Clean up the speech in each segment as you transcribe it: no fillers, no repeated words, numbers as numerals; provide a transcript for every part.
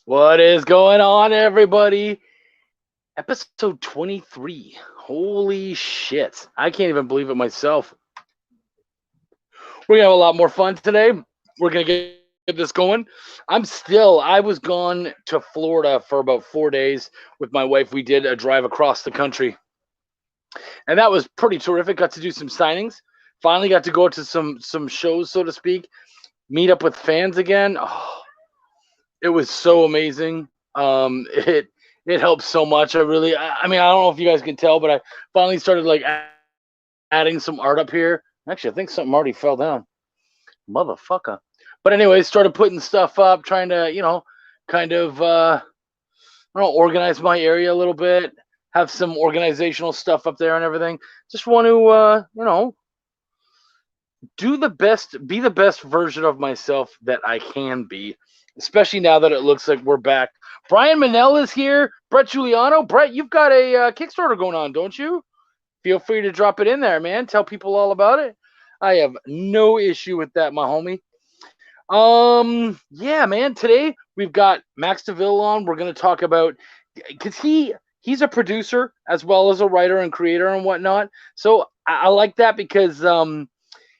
What is going on, everybody? Episode 23. Holy shit. I can't even believe it myself. We're going to have a lot more fun today. We're going to get this going. I was gone to Florida for about 4 days with my wife. We did a drive across the country, and that was pretty terrific. Got to do some signings. Finally got to go to some shows, so to speak, meet up with fans again. Oh, it was so amazing. It helps so much. I mean, I don't know if you guys can tell, but I finally started like adding some art up here. Actually, I think something already fell down, motherfucker. But anyways, started putting stuff up, trying to kind of I don't know, organize my area a little bit, have some organizational stuff up there and everything. Just want to be the best version of myself that I can be, especially now that it looks like we're back. Brian Manell is here. Brett Giuliano. Brett, you've got a Kickstarter going on, don't you? Feel free to drop it in there, man. Tell people all about it. I have no issue with that, my homie. Yeah, man. Today we've got Max Devill on. We're going to talk about because he's a producer as well as a writer and creator and whatnot. So I like that because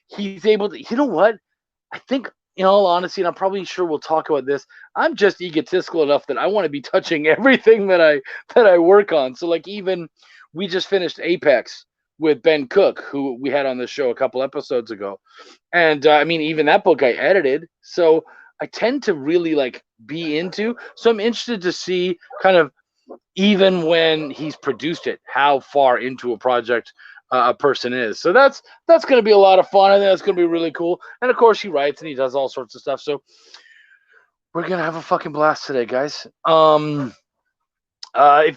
he's able to. You know what? I think, in all honesty, and I'm probably sure we'll talk about this. I'm just egotistical enough that I want to be touching everything that I work on. So, like, even we just finished Apex with Ben Cook, who we had on the show a couple episodes ago, and I mean, even that book I edited. So I tend to really like be into. So I'm interested to see kind of even when he's produced it, how far into a project a person is. So that's going to be a lot of fun. I think that's going to be really cool. And of course, he writes and he does all sorts of stuff. So we're going to have a fucking blast today, guys. If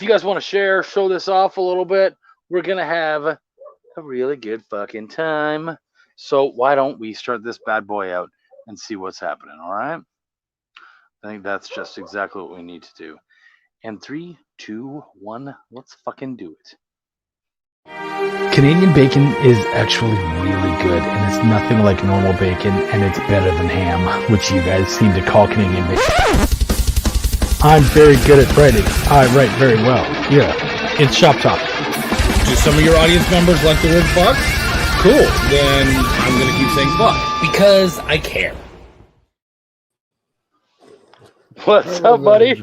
you guys want to show this off a little bit, we're going to have a really good fucking time. So why don't we start this bad boy out and see what's happening? All right. I think that's just exactly what we need to do. And 3, 2, 1, let's fucking do it. Canadian bacon is actually really good, and it's nothing like normal bacon, and it's better than ham, which you guys seem to call Canadian bacon. I'm very good at writing. I write very well. Yeah, it's Shop Talk. Do some of your audience members like the word fuck? Cool. Then I'm going to keep saying fuck because I care. What's up, buddy?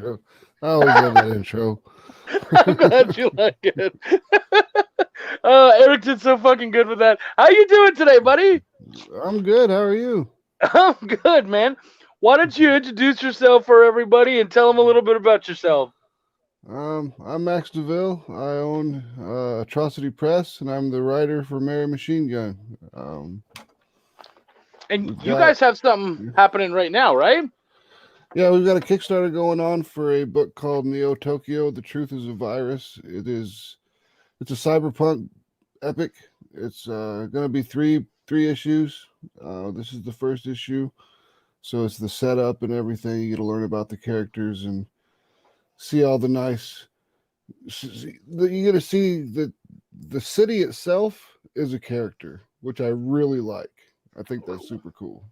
I always love that intro. I'm glad you like it. Eric did so fucking good with that. How you doing today, buddy? I'm good. How are you? I'm good, man. Why don't you introduce yourself for everybody and tell them a little bit about yourself? I'm Max Devill. I own Atrocity Press, and I'm the writer for Mary Machine Gun. And you guys have something happening right now, right? Yeah, we've got a Kickstarter going on for a book called Neo Tokyo: The Truth Is a Virus. It's a cyberpunk epic. It's going to be three issues. This is the first issue, so it's the setup and everything. You get to learn about the characters and see all the nice. You get to see that the city itself is a character, which I really like. I think that's super cool.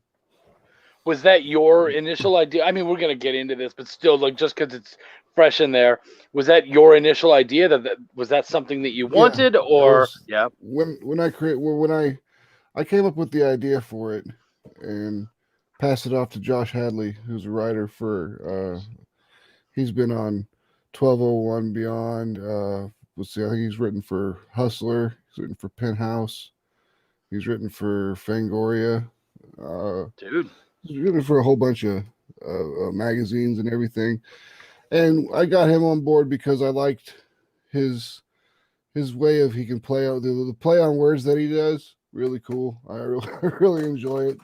Was that your initial idea? I mean, we're gonna get into this, but still, like, just because it's fresh in there, was that your initial idea? Was that something that you wanted, or yeah? When I came up with the idea for it and passed it off to Josh Hadley, who's a writer for. He's been on 1201 Beyond. Let's see, I think he's written for Hustler. He's written for Penthouse. He's written for Fangoria. Dude. He's written for a whole bunch of magazines and everything. And I got him on board because I liked his way of he can play out the play on words that he does. Really cool. I really enjoy it.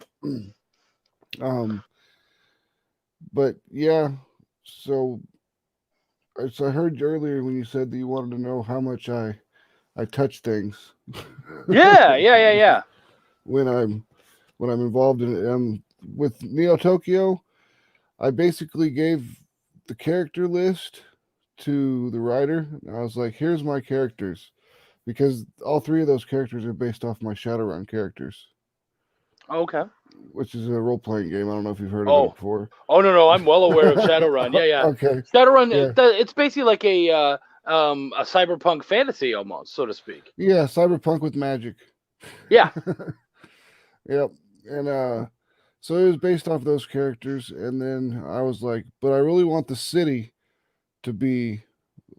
But yeah, so I heard earlier when you said that you wanted to know how much I touch things. Yeah. When I'm involved in it, with Neo Tokyo, I basically gave the character list to the writer. I was like, "Here's my characters," because all three of those characters are based off my Shadowrun characters. Okay. which is a role-playing game. I don't know if you've heard of it Oh. before. Oh no, I'm well aware of Shadowrun. Yeah. Okay. Shadowrun. Yeah. It's basically like a cyberpunk fantasy almost, so to speak. Yeah, cyberpunk with magic. Yeah. Yep. And so it was based off those characters, and then I was like, but I really want the city to be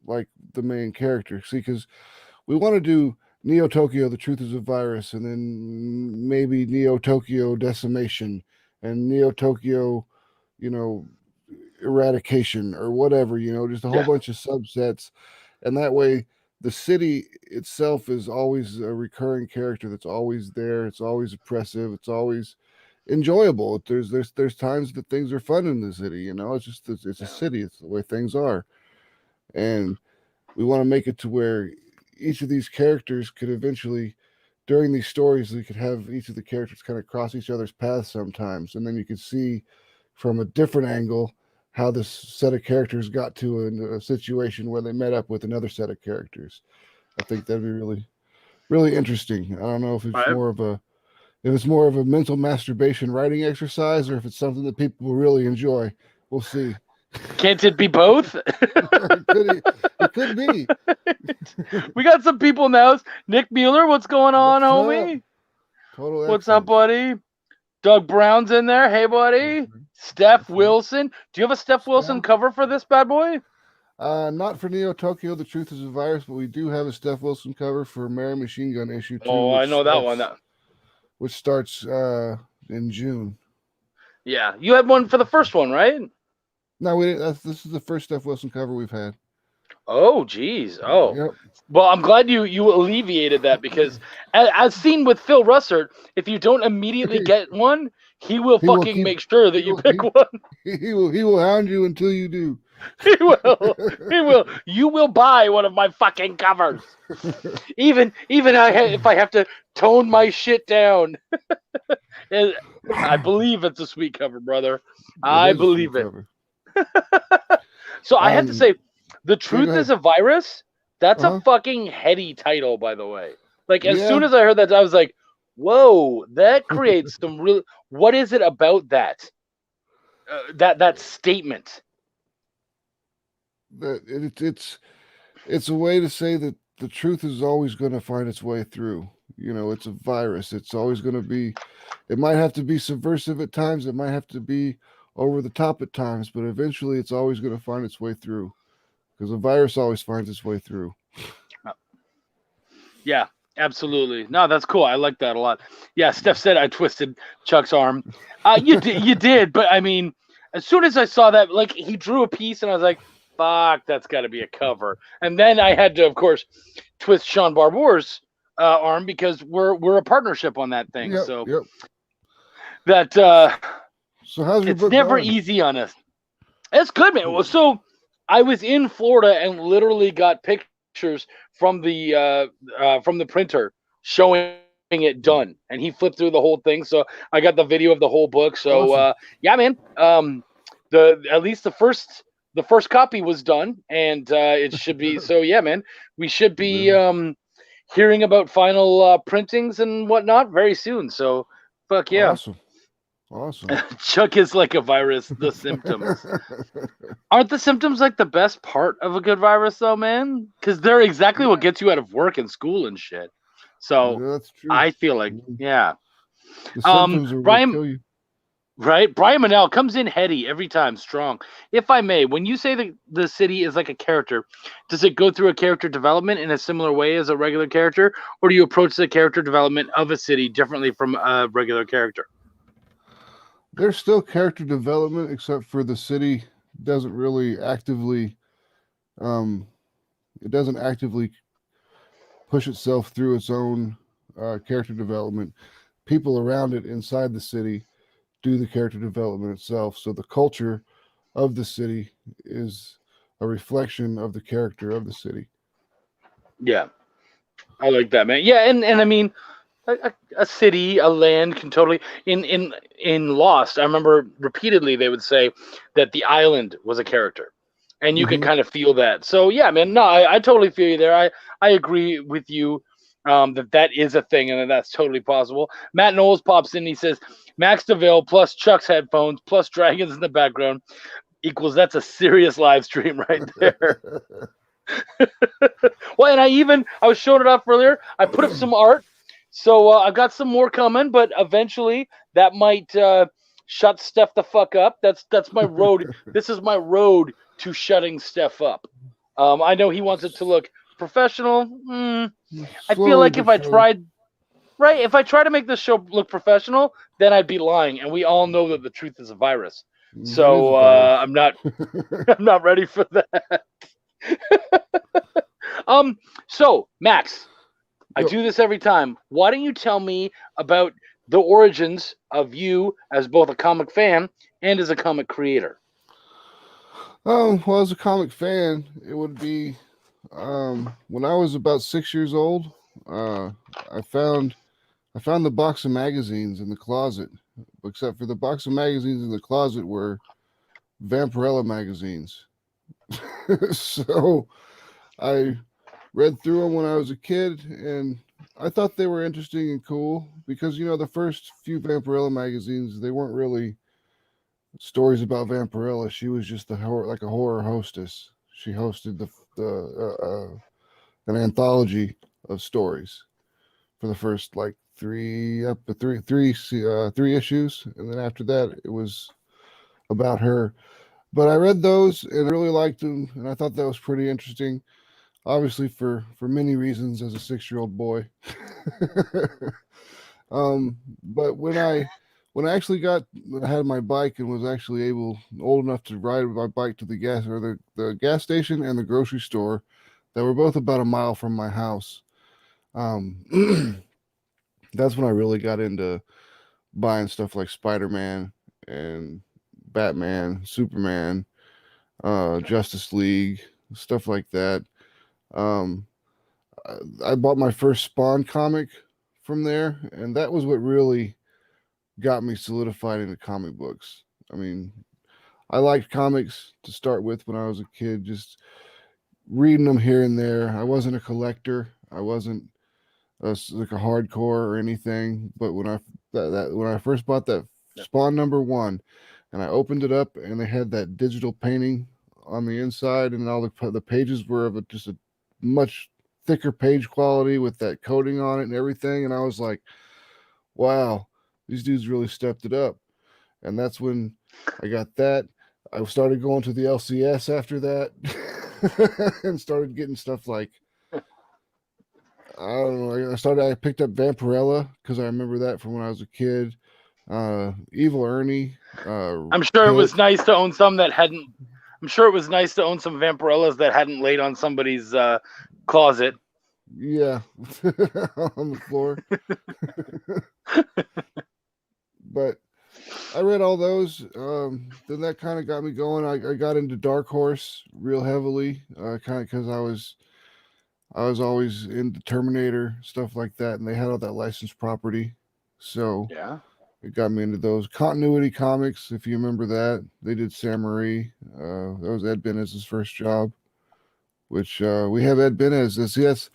like the main character. See, because we want to do Neo Tokyo, The Truth is a Virus, and then maybe Neo Tokyo Decimation and Neo Tokyo, Eradication or whatever, just a whole bunch of subsets. And that way, the city itself is always a recurring character that's always there. It's always oppressive. It's always enjoyable. There's times that things are fun in the city. It's a city. It's the way things are, and we want to make it to where each of these characters could eventually, during these stories, we could have each of the characters kind of cross each other's paths sometimes, and then you could see from a different angle how this set of characters got to a situation where they met up with another set of characters. I think that'd be really, really interesting. I don't know if it's more of a mental masturbation writing exercise or if it's something that people will really enjoy. We'll see. Can't it be both? It could be. We got some people in the house. Nick Mueller, what's going on, homie? Total what's up, buddy? Doug Brown's in there. Hey, buddy. Steph Wilson. Do you have a Steph Wilson cover for this bad boy? Not for Neo Tokyo, The Truth is a Virus, but we do have a Steph Wilson cover for Mary Machine Gun issue 2. Oh, I know that one. Which starts in June. Yeah. You had one for the first one, right? No, we didn't. This is the first Steph Wilson cover we've had. Oh, geez. Oh. Yep. Well, I'm glad you alleviated that because, as seen with Phil Russert, if you don't immediately get one, he will make sure that you pick one. He will hound you until you do. He will. He will. You will buy one of my fucking covers, even if I have to tone my shit down. I believe it's a sweet cover, brother. I believe it. So I have to say, The Truth is a Virus. That's a fucking heady title, by the way. Like, as soon as I heard that, I was like, whoa, that creates some real... What is it about that? That statement? It's a way to say that the truth is always going to find its way through. It's a virus. It's always going to be... It might have to be subversive at times. It might have to be over the top at times, but eventually it's always going to find its way through. Because a virus always finds its way through. Yeah, absolutely. No, that's cool. I like that a lot. Yeah, Steph said I twisted Chuck's arm. You did, but I mean, as soon as I saw that, like, he drew a piece, and I was like, "Fuck, that's got to be a cover." And then I had to, of course, twist Sean Barbour's arm because we're a partnership on that thing. So that. So how's your it's book never going? easy on us. It's good, man. Well, so I was in Florida and literally got pictures from the printer showing it done, and he flipped through the whole thing. So I got the video of the whole book. So awesome. yeah, man. At least the first copy was done, and it should be. So yeah, man. We should be hearing about final printings and whatnot very soon. So fuck yeah. Awesome. Chuck is like a virus. The symptoms. Aren't the symptoms like the best part of a good virus, though, man? Because they're exactly what gets you out of work and school and shit. So that's true. I feel like, yeah. The symptoms are Brian, kill you. Right? Brian Manel comes in heady every time, strong. If I may, when you say the city is like a character, does it go through a character development in a similar way as a regular character, or do you approach the character development of a city differently from a regular character? There's still character development, except for the city doesn't really actively, push itself through its own character development. People around it inside the city do the character development itself. So the culture of the city is a reflection of the character of the city. Yeah, I like that, man. Yeah, and I mean, a city, a land can totally in Lost. I remember repeatedly they would say that the island was a character, and you could kind of feel that. So yeah, man. No, I totally feel you there. I agree with you that is a thing and that's totally possible. Matt Knowles pops in. He says Max Devill plus Chuck's headphones plus dragons in the background equals that's a serious live stream right there. Well, and I was showing it off earlier. I put up some art, so I've got some more coming, but eventually that might shut Steph the fuck up. That's my road. This is my road to shutting Steph up. I know he wants it to look professional. I feel like if I tried to make this show look professional, then I'd be lying, and we all know that the truth is a virus. So I'm not ready for that. So Max, I do this every time. Why don't you tell me about the origins of you as both a comic fan and as a comic creator? Well, as a comic fan, it would be when I was about 6 years old. I found the box of magazines in the closet, except for the box of magazines in the closet were Vampirella magazines. So I read through them when I was a kid, and I thought they were interesting and cool because, the first few Vampirella magazines, they weren't really stories about Vampirella. She was just like a horror hostess. She hosted an anthology of stories for the first like three issues, and then after that it was about her. But I read those and I really liked them, and I thought that was pretty interesting. Obviously, for many reasons, as a 6-year-old boy. But when I actually had my bike and was actually old enough to ride my bike to the gas station and the grocery store, that were both about a mile from my house. That's when I really got into buying stuff like Spider-Man and Batman, Superman, Justice League, stuff like that. I bought my first Spawn comic from there, and that was what really got me solidified into comic books. I mean, I liked comics to start with when I was a kid, just reading them here and there. I wasn't a collector. I wasn't like a hardcore or anything. But when I first bought that Spawn #1, and I opened it up, and they had that digital painting on the inside, and all the pages were of just a much thicker page quality with that coating on it and everything. And I was like, wow, these dudes really stepped it up. And that's when I got that. I started going to the LCS after that and started getting stuff like, I don't know. I picked up Vampirella because I remember that from when I was a kid. Evil Ernie. I'm sure it was nice to own some that hadn't. I'm sure it was nice to own some Vampirellas that hadn't laid on somebody's closet. Yeah, on the floor. But I read all those. Then that kind of got me going. I got into Dark Horse real heavily, kind of because I was always into Terminator, stuff like that, and they had all that licensed property. So yeah, it got me into those Continuity Comics. If you remember that, they did Sam Marie. That was Ed Benez's first job, which we have Ed Benez. Yes,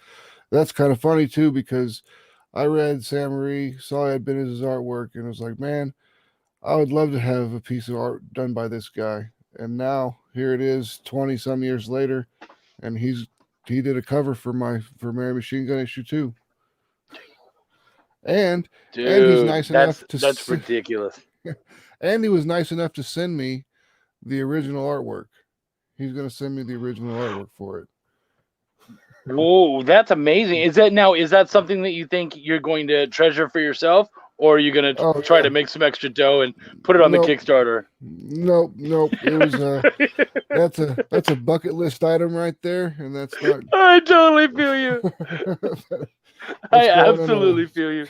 that's kind of funny too, because I read Sam Marie, saw Ed Benez's artwork, and was like, man, I would love to have a piece of art done by this guy. And now here it is, 20 some years later, and he did a cover for Mary Machine Gun issue 2. And dude, and he's nice enough to that's ridiculous. And he was nice enough to send me the original artwork. He's going to send me the original artwork for it. Whoa, that's amazing. Is that something that you think you're going to treasure for yourself, or are you going to try to make some extra dough and put it on the Kickstarter? Nope. It was that's a bucket list item right there, and that's not. I totally feel you. I absolutely feel you.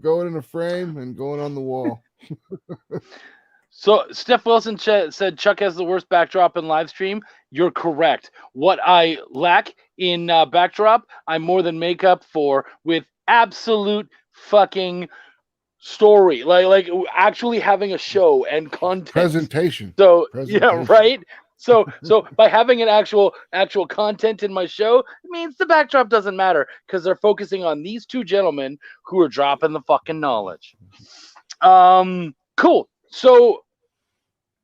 Going in a frame and going on the wall. So Steph Wilson said Chuck has the worst backdrop in live stream. You're correct. What I lack in backdrop, I more than make up for with absolute fucking story, like actually having a show and content Presentation. So yeah, right. So by having an actual content in my show, it means the backdrop doesn't matter because they're focusing on these two gentlemen who are dropping the fucking knowledge. Cool. So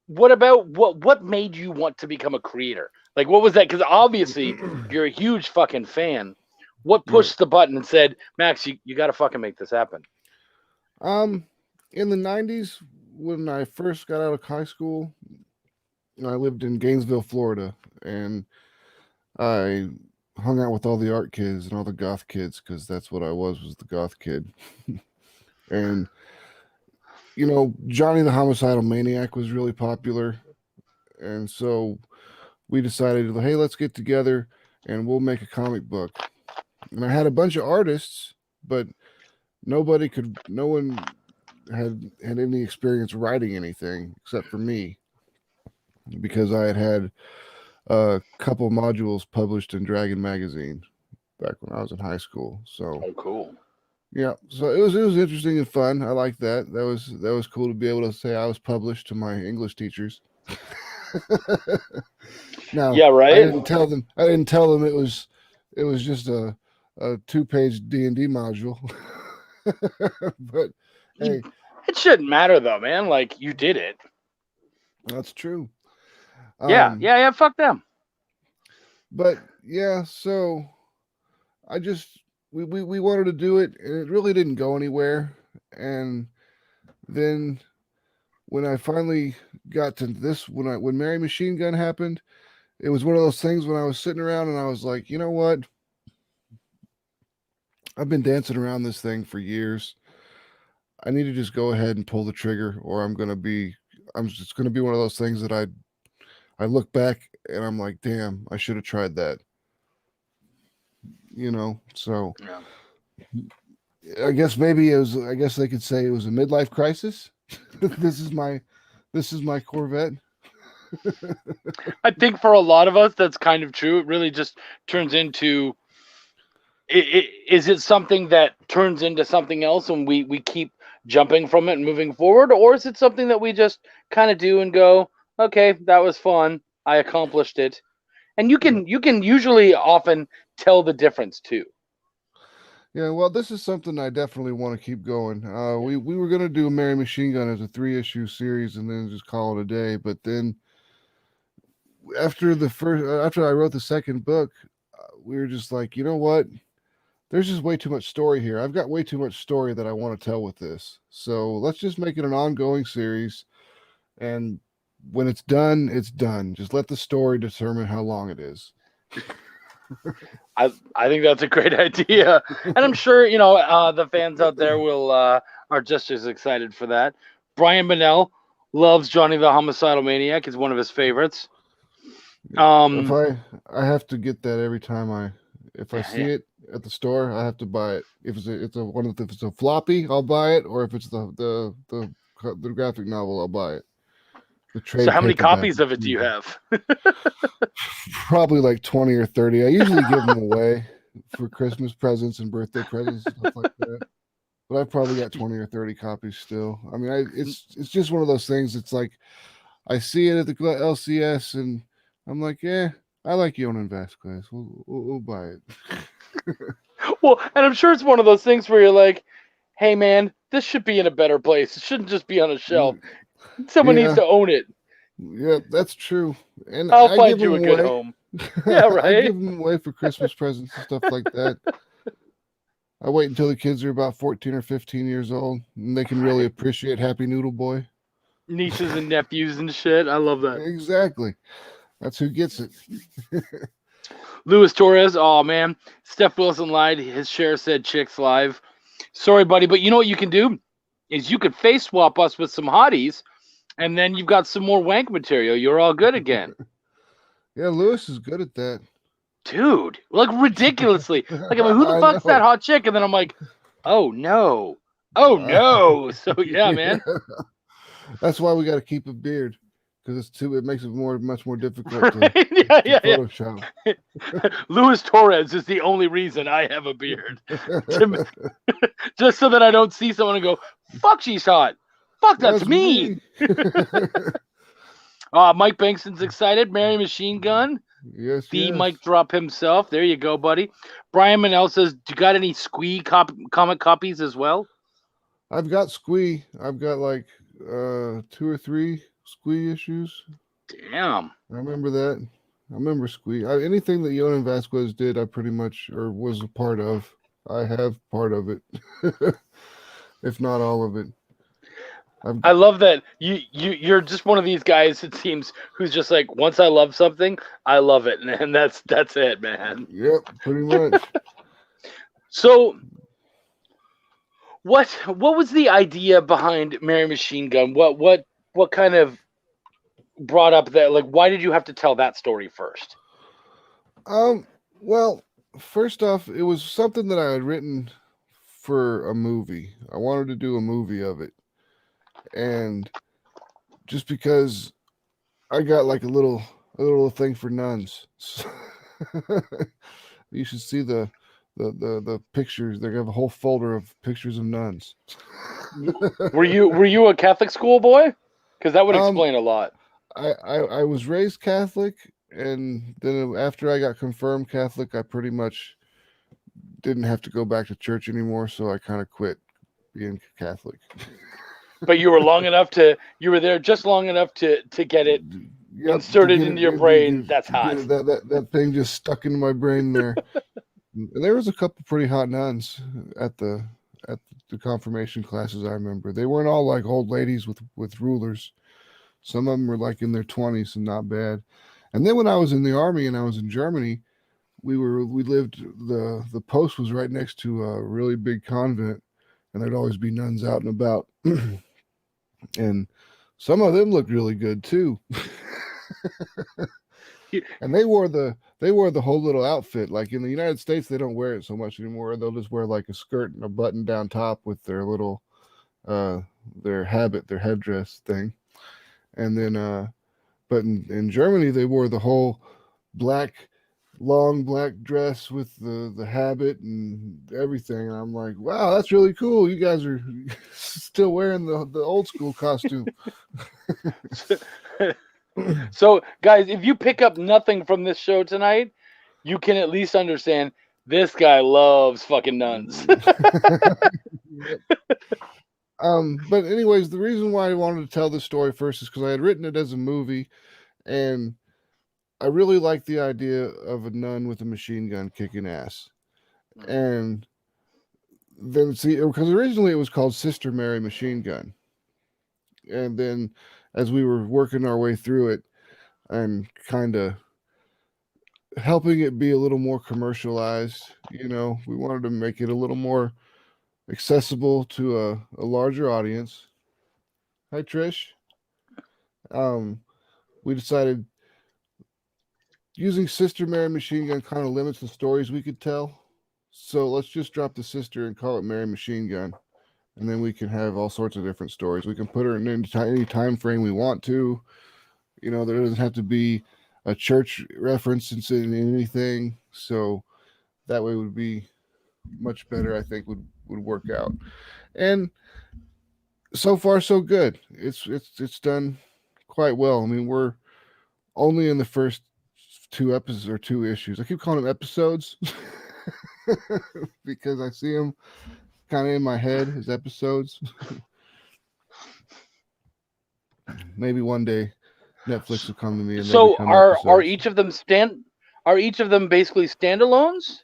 what about what made you want to become a creator? Like, what was that? Because obviously you're a huge fucking fan. What pushed the button and said, Max, you got to fucking make this happen? In the 90s, when I first got out of high school, I lived in Gainesville, Florida, and I hung out with all the art kids and all the goth kids because that's what I was the goth kid. And Johnny the Homicidal Maniac was really popular, and so we decided, hey, let's get together and we'll make a comic book. And I had a bunch of artists, but no one had any experience writing anything except for me, because I had a couple modules published in Dragon magazine back when I was in high school. So cool. Yeah, so it was interesting and fun. I like that. That was cool to be able to say I was published to my English teachers. Now, yeah, right. I didn't tell them it was just a 2-page D&D module. But hey, it shouldn't matter though, man. Like, you did it. That's true. Yeah. Fuck them. But yeah, so I just we wanted to do it, and it really didn't go anywhere. And then when I finally got to this, when Mary Machine Gun happened, it was one of those things when I was sitting around and I was like, you know what? I've been dancing around this thing for years. I need to just go ahead and pull the trigger, or I'm just going to be one of those things that I look back and I'm like, damn, I should have tried that. So I guess they could say it was a midlife crisis. This is my Corvette. I think for a lot of us, that's kind of true. It really just turns into, is it something that turns into something else and we keep jumping from it and moving forward? Or is it something that we just kind of do and go, okay, that was fun, I accomplished it? And you can usually often tell the difference too. Yeah, well, this is something I definitely want to keep going. We were going to do a Mary Machine Gun as a 3-issue series and then just call it a day. But then after I wrote the second book, we were just like, you know what? There's just way too much story here. I've got way too much story that I want to tell with this. So let's just make it an ongoing series. And when it's done, it's done. Just let the story determine how long it is. I think that's a great idea, and I'm sure the fans out there are just as excited for that. Brian Bonnell loves Johnny the Homicidal Maniac; it's one of his favorites. If I have to get that every time if I see it at the store, I have to buy it. If it's a floppy, I'll buy it, or if it's the graphic novel, I'll buy it. So how many copies of it do you have? Probably like 20 or 30. I usually give them away for Christmas presents and birthday presents, stuff like that. But I've probably got 20 or 30 copies still. I mean, it's just one of those things. It's like I see it at the LCS and I'm like, yeah, I like Yonan Vasquez. We'll buy it. Well, and I'm sure it's one of those things where you're like, hey, man, this should be in a better place. It shouldn't just be on a shelf. Someone needs to own it. Yeah, that's true. And I'll find you a good home. Yeah, right. I give them away for Christmas presents and stuff like that. I wait until the kids are about 14 or 15 years old and they can really appreciate Happy Noodle Boy. Nieces and nephews and shit. I love that. Exactly. That's who gets it. Luis Torres. Oh, man. Steph Wilson lied. His share said Chicks Live. Sorry, buddy, but you know what you can do? Is you could face swap us with some hotties, and then you've got some more wank material. You're all good again. Yeah, Lewis is good at that. Dude, like ridiculously. Like, I'm like, who the fuck's that hot chick? And then I'm like, oh, no. Oh, no. So, yeah, man. That's why we got to keep a beard, because it makes it much more difficult to Photoshop. Luis Torres is the only reason I have a beard. Just so that I don't see someone and go, fuck, she's hot. Fuck, that's me. Mike Bankston's excited. Mary Machine Gun. Yes, The yes. Mike Drop himself. There you go, buddy. Brian Manel says, "Do you got any Squee comic copies as well?" I've got Squee. I've got like 2 or 3 Squee issues. Damn. I remember that. I remember Squee. Anything that Yonan Vasquez did, I pretty much or was a part of. I have part of it, if not all of it. I love that you're just one of these guys, it seems, who's just like, once I love something, I love it, and that's it, man. Yep, pretty much. So what was the idea behind Mary Machine Gun? What kind of brought up that, like, why did you have to tell that story first? Well, first off, it was something that I had written for a movie. I wanted to do a movie of it. And just because I got like a little thing for nuns. You should see the pictures. They have a whole folder of pictures of nuns. Were you a Catholic school boy? Because that would explain a lot. I was raised Catholic, and then after I got confirmed Catholic, I pretty much didn't have to go back to church anymore, so I kind of quit being Catholic. But you were you were there just long enough to get it inserted into your brain. That's hot. That thing just stuck into my brain there. And there was a couple pretty hot nuns at the confirmation classes. I remember they weren't all like old ladies with rulers. Some of them were like in their 20s and not bad. And then when I was in the army and I was in Germany, we lived, the post was right next to a really big convent, and there'd always be nuns out and about. And some of them looked really good too. And they wore the whole little outfit. Like in the United States, they don't wear it so much anymore. They'll just wear like a skirt and a button down top with their little their headdress thing. And then but in Germany they wore the whole long black dress with the habit and everything. And I'm like, wow, that's really cool. You guys are still wearing the old school costume. So, guys, if you pick up nothing from this show tonight, you can at least understand this guy loves fucking nuns. But anyways, the reason why I wanted to tell this story first is because I had written it as a movie, and I really liked the idea of a nun with a machine gun kicking ass. And then because originally it was called Sister Mary Machine Gun. And then as we were working our way through it and kind of helping it be a little more commercialized, we wanted to make it a little more accessible to a larger audience. Hi, Trish. We decided using Sister Mary Machine Gun kind of limits the stories we could tell. So let's just drop the sister and call it Mary Machine Gun. And then we can have all sorts of different stories. We can put her in any time frame we want to. There doesn't have to be a church reference in anything. So that way would be much better, I think, would work out. And so far so good. It's done quite well. I mean, we're only in the first 2 episodes or 2 issues. I keep calling them episodes because I see them kind of in my head as episodes. Maybe one day Netflix will come to me and so are each of them basically standalones?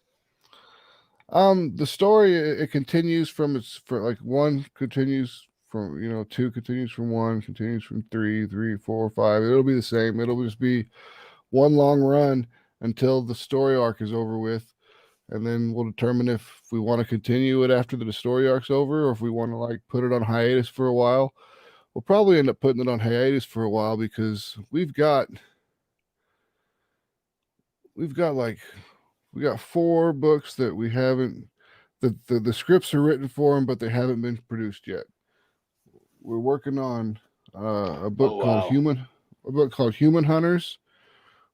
The story, it continues from like 1 continues from 2 continues from 1, continues from 3, 4, 5. It'll be the same. It'll just be one long run until the story arc is over with, and then we'll determine if we want to continue it after the story arc's over, or if we want to like put it on hiatus for a while. We'll probably end up putting it on hiatus for a while because we got 4 books that we haven't, the scripts are written for them, but they haven't been produced yet. We're working on a book called Human Hunters,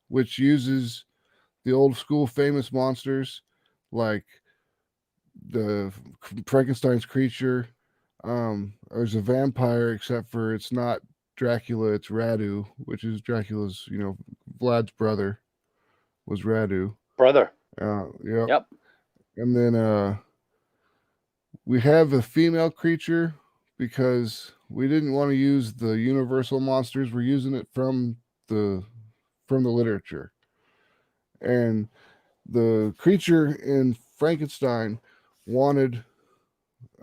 which uses the old school famous monsters like the Frankenstein's creature. There's a vampire, except for it's not Dracula, it's Radu, which is Dracula's, Vlad's brother was Radu. Brother. Yep. Yep. And then we have a female creature because we didn't want to use the universal monsters. We're using it from the literature. And the creature in Frankenstein wanted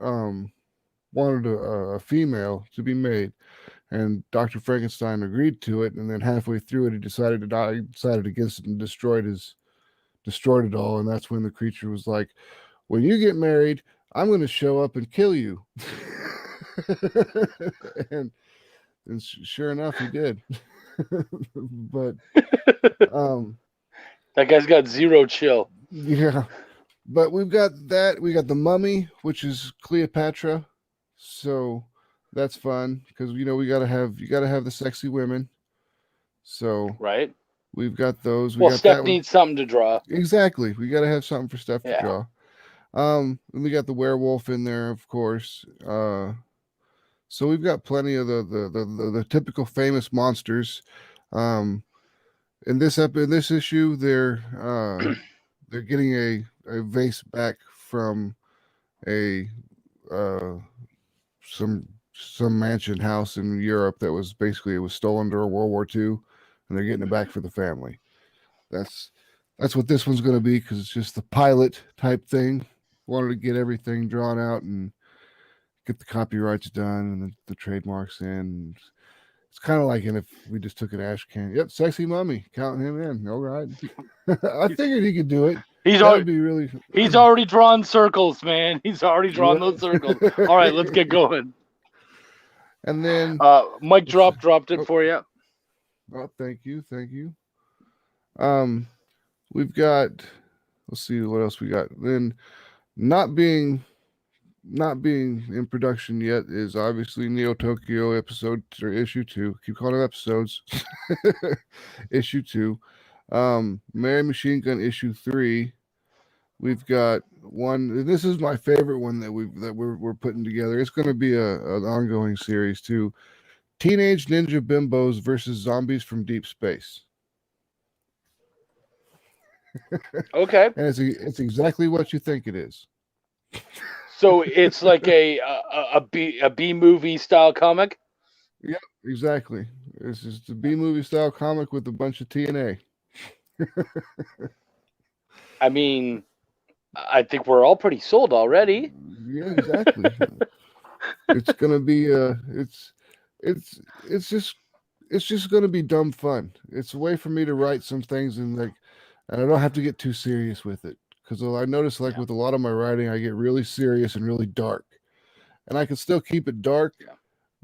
a female to be made, and Dr. Frankenstein agreed to it, and then halfway through it he decided to die, decided against it and destroyed it all. And that's when the creature was like, when you get married, I'm going to show up and kill you. and sure enough, he did. But that guy's got zero chill. Yeah, but we've got that. We got the Mummy, which is Cleopatra, so that's fun because you gotta have the sexy women. So right, we've got those. Well, Steph needs something to draw. Exactly, we gotta have something for Steph to draw. And we got the werewolf in there, of course. So we've got plenty of the typical famous monsters. In this issue, they're getting a vase back from a some mansion house in Europe that was stolen during World War II, and they're getting it back for the family. That's what this one's going to be because it's just the pilot type thing. Wanted to get everything drawn out and get the copyrights done and the trademarks in. It's kind of like if we just took an ash can. Yep, sexy mummy, counting him in. All right. I figured he could do it. He's already drawn circles, man. He's already drawn those circles. All right, let's get going. And then Mike dropped it for you. Oh, thank you. We've got. Let's see what else we got. Then, not being in production yet is obviously Neo Tokyo issue 2. Keep calling them episodes. Issue 2. Mary Machine Gun issue 3. We've got one. And this is my favorite one that we're putting together. It's going to be an ongoing series too. Teenage Ninja Bimbos versus Zombies from Deep Space. Okay. And it's exactly what you think it is. So it's like a B movie style comic. Yeah, exactly. It's just a B movie style comic with a bunch of TNA. I mean, I think we're all pretty sold already. Yeah, exactly. It's gonna be it's just gonna be dumb fun. It's a way for me to write some things and I don't have to get too serious with it. Because I notice with a lot of my writing, I get really serious and really dark. And I can still keep it dark,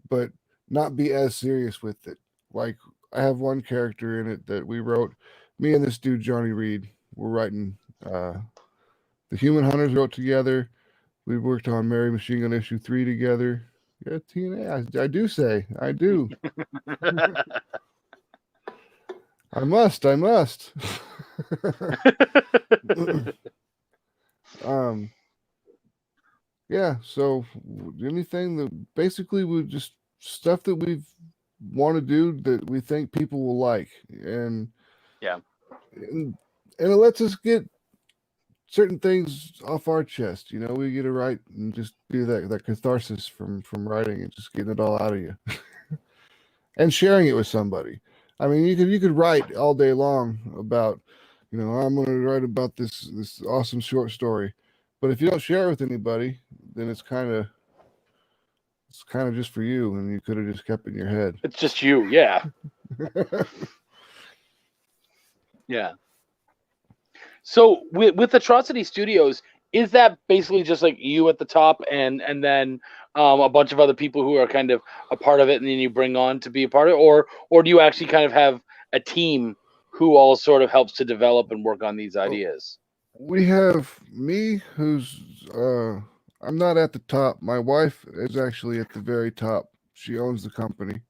but not be as serious with it. Like, I have one character in it that we wrote. Me and this dude, Johnny Reed, we're writing. The Human Hunters wrote together. We worked on Mary Machine Gun issue 3 together. Yeah, TNA. I do say. I do. I must. Yeah, so anything that basically we just stuff that we want to do that we think people will like, and it lets us get certain things off our chest. We get to write and just do that catharsis from writing and just getting it all out of you and sharing it with somebody. I mean, you could write all day long about, I'm going to write about this awesome short story, but if you don't share it with anybody, then it's kind of just for you, and you could have just kept it in your head. It's just you, yeah. Yeah. So with Atrocity Studios, is that basically just like you at the top, and then a bunch of other people who are kind of a part of it, and then you bring on to be a part of it, or do you actually kind of have a team who all sort of helps to develop and work on these ideas? We have me, who's I'm not at the top. My wife is actually at the very top. She owns the company,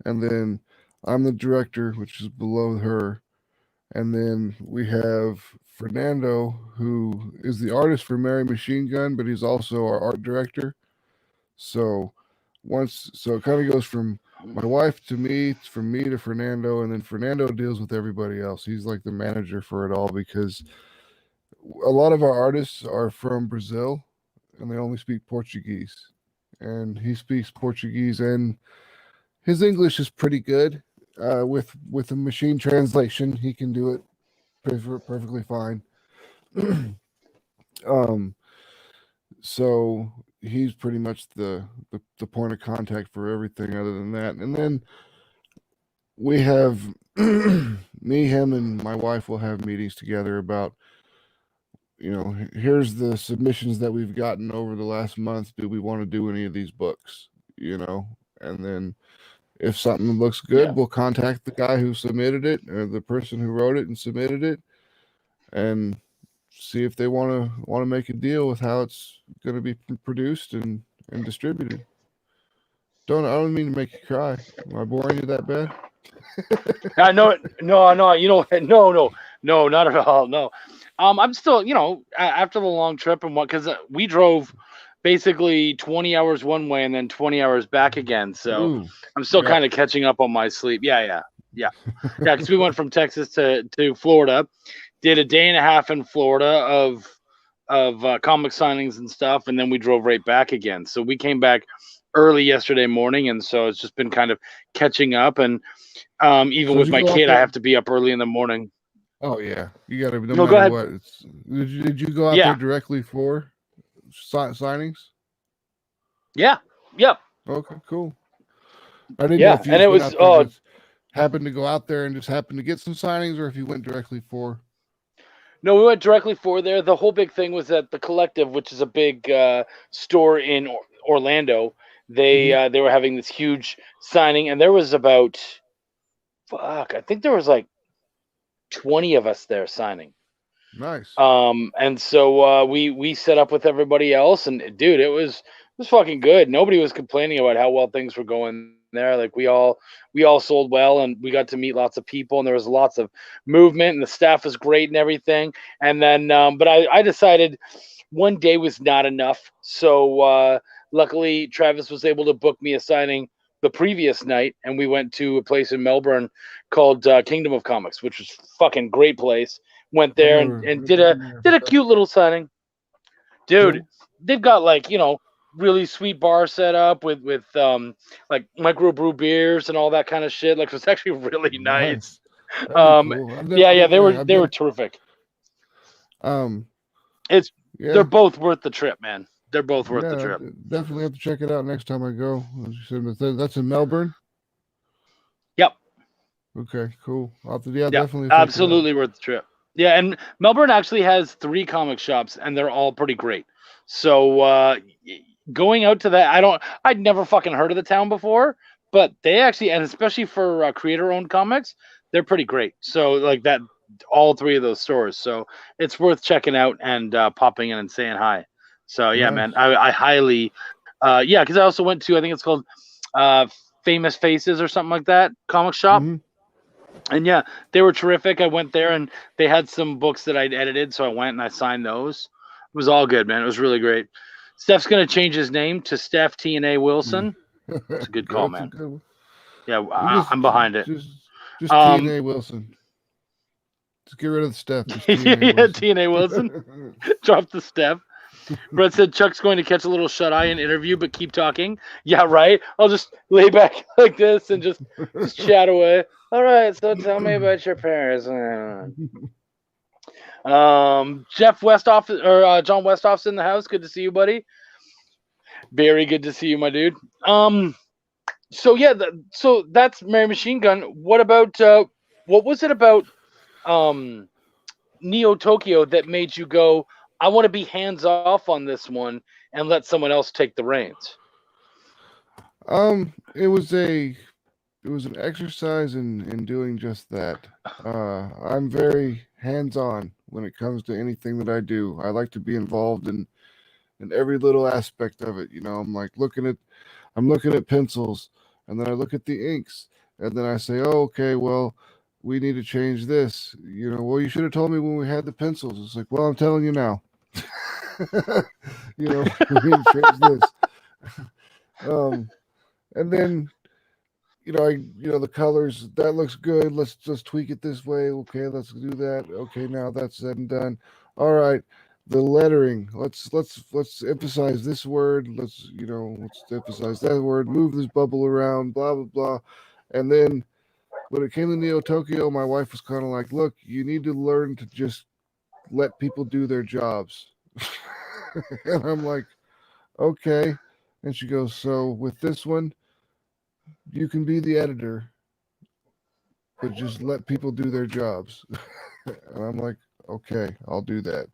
and then I'm the director, which is below her. And then we have Fernando, who is the artist for Mary Machine Gun, but he's also our art director. So it kind of goes from My wife to me, it's from me to Fernando, and then Fernando deals with everybody else. He's like the manager for it all because a lot of our artists are from Brazil and they only speak Portuguese. And he speaks Portuguese, and his English is pretty good. With a machine translation, he can do it perfectly fine. um, so he's pretty much the point of contact for everything other than that. And then we have me, him, and my wife will have meetings together about, here's the submissions that we've gotten over the last month. Do we want to do any of these books? And then if something looks good, we'll contact the guy who submitted it or the person who wrote it and submitted it, and see if they want to make a deal with how it's going to be produced and distributed. I don't mean to make you cry. Am I boring you that bad? No, not at all. No, I'm still, after the long trip and because we drove basically 20 hours one way and then 20 hours back again. So Ooh, I'm still kind of catching up on my sleep. Yeah. Because we went from Texas to Florida, did a day and a half in Florida of comic signings and stuff, and then we drove right back again. So we came back early yesterday morning, and so it's just been kind of catching up. And even with my kid, I have to be up early in the morning. Oh yeah, you got to. No go matter ahead. what. Did you go out there directly for signings? Yeah. Yep. Okay, cool. I didn't know if you and it was happened to go out there and just happened to get some signings, or if you went directly for. No, we went directly for there. The whole big thing was that the Collective, which is a big store in Orlando, they were having this huge signing, and there was about, I think there was like 20 of us there signing. Nice. And so we set up with everybody else, and dude, it was fucking good. Nobody was complaining about how well things were going there. Like we all sold well, and we got to meet lots of people, and there was lots of movement, and the staff was great and everything. And then but I decided one day was not enough, so luckily Travis was able to book me a signing the previous night, and we went to a place in Melbourne called Kingdom of Comics, which was fucking great place. Went there and did a cute little signing. Dude, cool. They've got like, really sweet bar set up with like microbrew beers and all that kind of shit. Like it was actually really nice. Cool. They were terrific. They're both worth the trip, man. They're both worth the trip. Definitely have to check it out next time I go. That's in Melbourne. Yep. Okay, cool. Definitely. Absolutely worth the trip. Yeah, and Melbourne actually has 3 comic shops, and they're all pretty great. So going out to that, I'd never fucking heard of the town before, but they actually, and especially for creator-owned comics, they're pretty great. So like that, all 3 of those stores. So it's worth checking out and popping in and saying hi. So yeah, nice. Man, I highly, because I also went to, I think it's called Famous Faces or something like that, comic shop. Mm-hmm. And yeah, they were terrific. I went there and they had some books that I'd edited, so I went and I signed those. It was all good, man. It was really great. Steph's going to change his name to Steph T&A Wilson. It's a good call, man. Good yeah, I'm behind it. Just T&A Wilson. Just get rid of the Steph. Yeah, T&A Wilson. Drop the Steph. Brett said Chuck's going to catch a little shut-eye in interview, but keep talking. Yeah, right. I'll just lay back like this and just chat away. All right, so tell me about your parents. Jeff Westhoff or John Westhoff's in the house. Good to see you, buddy. Very good to see you, my dude. So yeah, so that's Mary Machine Gun. What about what was it about Neo Tokyo that made you go, I want to be hands off on this one and let someone else take the reins? It was an exercise in doing just that. I'm very hands-on when it comes to anything that I do. I like to be involved in every little aspect of it. I'm like looking at pencils, and then I look at the inks, and then I say, oh, okay, well, we need to change this. Well, you should have told me when we had the pencils. It's like, well, I'm telling you now. We need to change this. And then the colors, that looks good. Let's just tweak it this way. Okay, let's do that. Okay, now that's said and done. All right, the lettering. Let's emphasize this word. Let's emphasize that word. Move this bubble around. Blah blah blah. And then when it came to Neo Tokyo, my wife was kind of like, "Look, you need to learn to just let people do their jobs." And I'm like, "Okay." And she goes, "So with this one, you can be the editor, but just let people do their jobs." And I'm like, okay, I'll do that.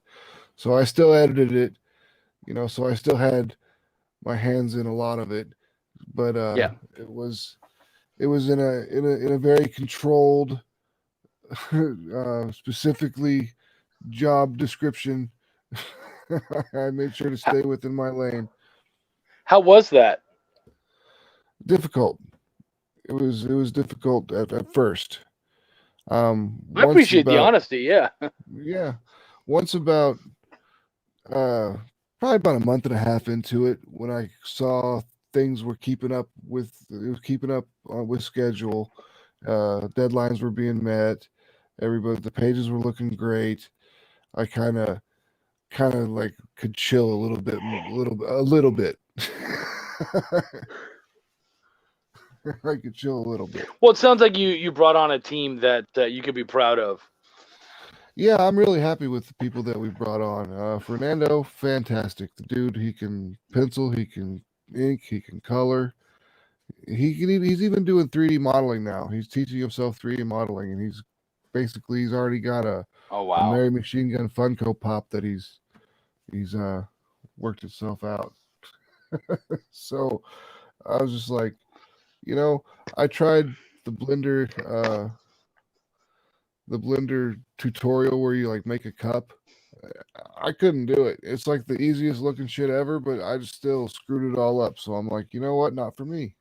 So I still edited it, so I still had my hands in a lot of it, but Yeah. it was in a very controlled, specifically job description. I made sure to stay within my lane. How was that? Difficult. It was difficult at first. I Once appreciate the about honesty. Yeah. yeah, once about uh probably about a month and a half into it, when I saw things were keeping up with schedule, deadlines were being met, everybody, the pages were looking great. I kind of like could chill a little bit. I could chill a little bit. Well, it sounds like you brought on a team that you could be proud of. Yeah, I'm really happy with the people that we brought on. Fernando, fantastic. The dude, he can pencil, he can ink, he can color. He's even doing 3D modeling now. He's teaching himself 3D modeling, and he's already got Oh a wow. Mary Machine Gun Funko Pop that he's worked itself out. So I was just like, I tried the blender uh the blender tutorial where you like make a cup. I couldn't do it. It's like the easiest looking shit ever, but I just still screwed it all up. So I'm like, you know what? Not for me.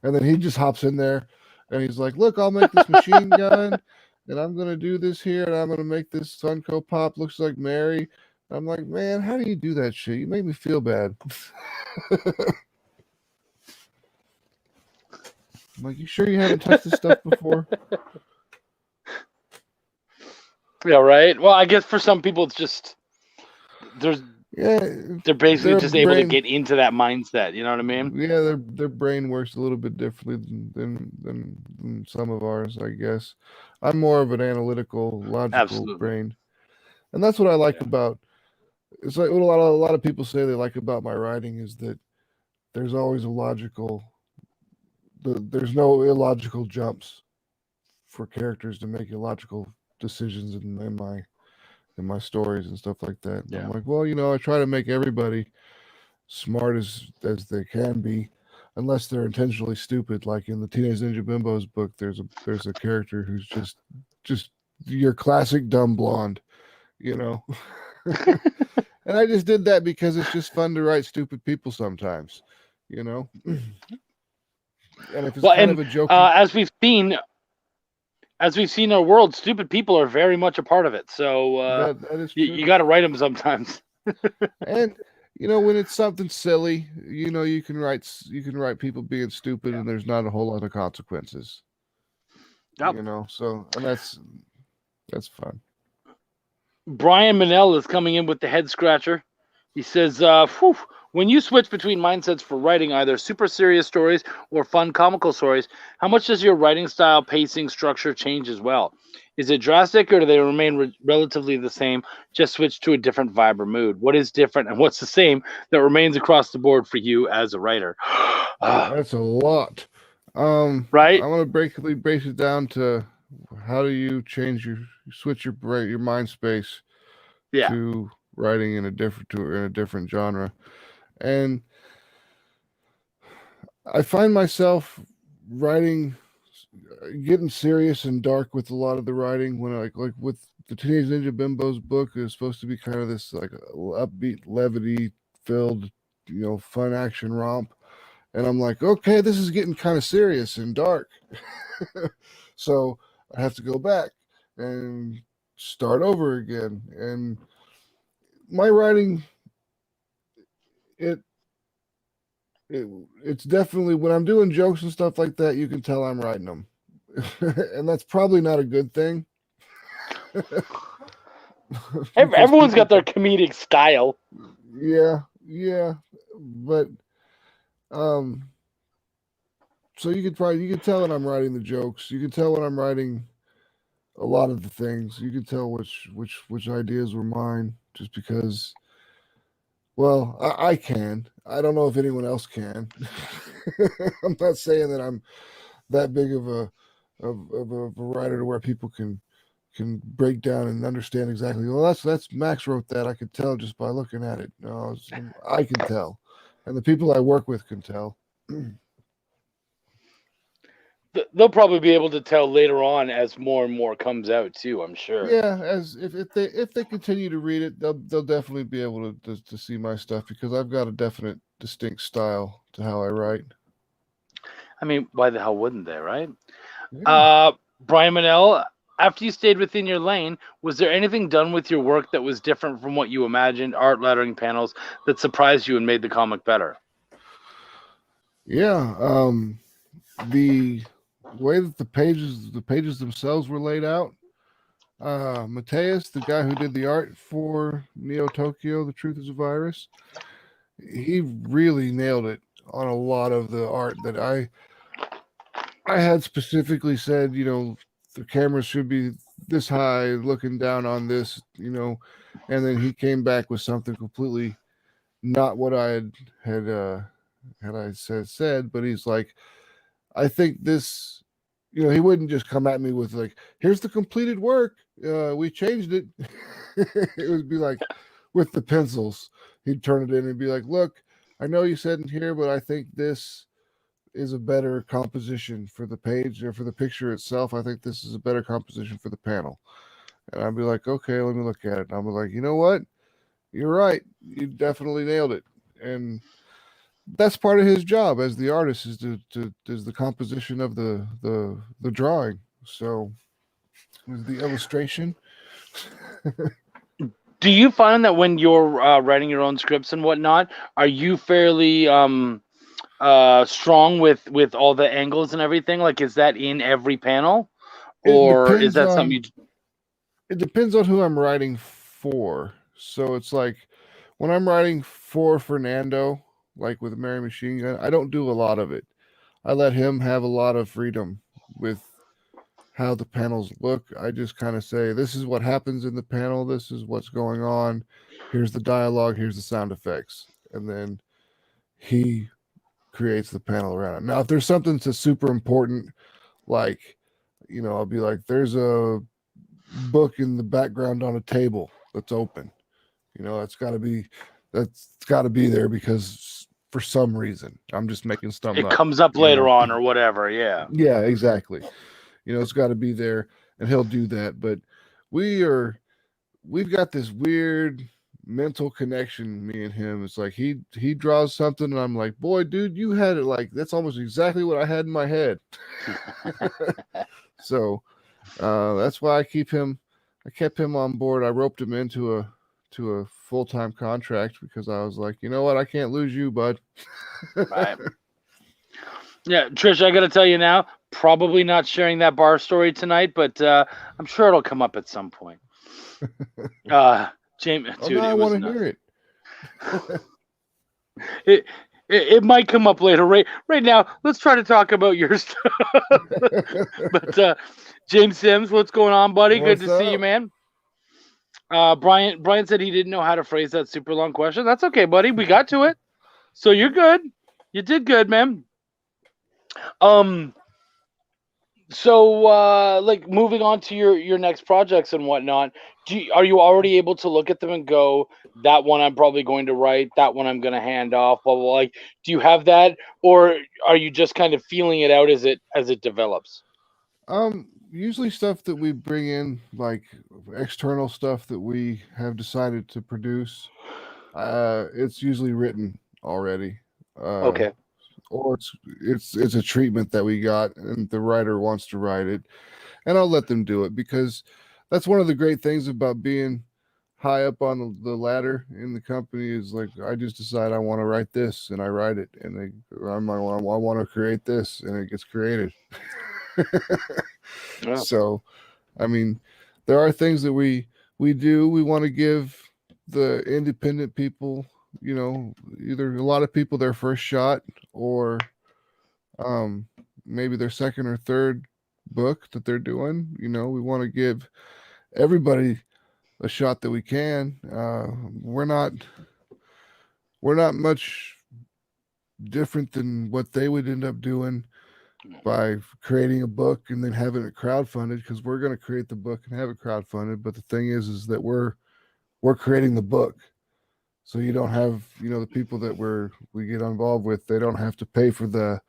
And then he just hops in there and he's like, look, I'll make this machine gun and I'm going to do this here and I'm going to make this Funko Pop looks like Mary. I'm like, man, how do you do that shit? You make me feel bad. I'm like, you sure you haven't touched this stuff before? Yeah, right. Well, I guess for some people it's just Yeah, they're basically their just able to brain. get into that mindset. You know what I mean? Yeah, their brain works a little bit differently than some of ours, I guess. I'm more of an analytical, logical Absolutely. brain, and that's what I like Yeah. about. It's like what a lot of people say they like about my writing is that there's always a logical. There's no illogical jumps for characters to make illogical decisions in my stories and stuff like that. And I'm Yeah. like, well, I try to make everybody smart as they can be, unless they're intentionally stupid. Like in the Teenage Ninja Bimbos book, there's a character who's just your classic dumb blonde, you know. And I just did that because it's just fun to write stupid people sometimes, you know. And if it's Well, kind and of a jokey, as we've seen in our world, stupid people are very much a part of it. So that is you true. got to write them sometimes. And when it's something silly, you can write people being stupid, Yeah. and there's not a whole lot of consequences. Yep. So and that's fun. Brian Manell is coming in with the head scratcher. He says, Whew, when you switch between mindsets for writing either super serious stories or fun comical stories, how much does your writing style, pacing, structure change as well? Is it drastic or do they remain relatively the same, just switch to a different vibe or mood? What is different and what's the same that remains across the board for you as a writer? That's a lot. Right? I want to break it down to how do you switch your mind space Yeah. to writing in a different genre. And I find myself writing getting serious and dark with a lot of the writing when like with the Teenage Ninja Bimbos book is supposed to be kind of this like upbeat, levity filled, fun action romp. And I'm like, okay, this is getting kind of serious and dark. So I have to go back and start over again. And my writing, it it's definitely when I'm doing jokes and stuff like that, you can tell I'm writing them, and that's probably not a good thing. Because Everyone's people, got their comedic style. yeah, but um, so you could tell when I'm writing the jokes. You can tell when I'm writing a lot of the things. You can tell which ideas were mine, just because. Well, I can. I don't know if anyone else can. I'm not saying that I'm that big of a writer to where people can break down and understand exactly. Well, that's Max wrote that. I could tell just by looking at it. No, I can tell, and the people I work with can tell. They'll probably be able to tell later on as more and more comes out too. I'm sure. Yeah, as if they continue to read it, they'll definitely be able to see my stuff because I've got a definite, distinct style to how I write. I mean, why the hell wouldn't they, right? Yeah. Brian Manell, after you stayed within your lane, was there anything done with your work that was different from what you imagined, art, lettering, panels, that surprised you and made the comic better? Yeah, the way that the pages themselves were laid out. Mateus, the guy who did the art for Neo Tokyo, The Truth is a Virus, he really nailed it on a lot of the art that I had specifically said, the camera should be this high, looking down on this, and then he came back with something completely not what I had I said, but he's like, I think this, he wouldn't just come at me with like, here's the completed work. We changed it. It would be like with the pencils. He'd turn it in and be like, look, I know you said in here, but I think this is a better composition for the page or for the picture itself. I think this is a better composition for the panel. And I'd be like, okay, let me look at it. And I'm like, you know what? You're right. You definitely nailed it. And that's part of his job as the artist is to is the composition of the drawing. So is the illustration. Do you find that when you're writing your own scripts and whatnot, are you fairly strong with all the angles and everything? Like, is that in every panel, It or is depends that something on it depends on who I'm writing for. So it's like when I'm writing for Fernando, like with Mary Machine Gun, I don't do a lot of it. I let him have a lot of freedom with how the panels look. I just kind of say, this is what happens in the panel, this is what's going on. Here's the dialogue, here's the sound effects. And then he creates the panel around it. Now, if there's something that's super important, like, I'll be like, there's a book in the background on a table that's open. That's got to be there because for some reason I'm just making something it up. comes up later on or whatever? Yeah. Yeah, exactly. It's got to be there, and he'll do that. But we've got this weird mental connection, me and him. It's like he draws something, and I'm like, boy, dude, you had it like that's almost exactly what I had in my head. So that's why I kept him on board. I roped him into a full-time contract because I was like, you know what, I can't lose you, bud. Right. Yeah, Trish, I got to tell you now, probably not sharing that bar story tonight, but I'm sure it'll come up at some point. James, Oh, dude, no, I it was want to nuts. hear it. It might come up later. Right now, let's try to talk about your stuff. But James Sims, what's going on, buddy? Good What's to see you, up? man. Brian said he didn't know how to phrase that super long question. That's okay, buddy. We got to it. So you're good. You did good, man. Um, so like moving on to your next projects and whatnot, are you already able to look at them and go, that one I'm probably going to write, that one I'm going to hand off, blah, blah, blah. Like, do you have that, or are you just kind of feeling it out as it develops? Usually stuff that we bring in, like external stuff that we have decided to produce, it's usually written already. Uh, Okay. or it's a treatment that we got and the writer wants to write it, and I'll let them do it because that's one of the great things about being high up on the ladder in the company is like, I just decide I want to write this, and I write it, and I want to create this, and it gets created. Yeah. So, I mean, there are things that we do. We want to give the independent people, either a lot of people their first shot, or um, maybe their second or third book that they're doing. We want to give everybody a shot that we can. We're not much different than what they would end up doing by creating a book and then having it crowdfunded, because we're going to create the book and have it crowdfunded. But the thing is that we're creating the book, so you don't have the people that we get involved with. They don't have to pay for the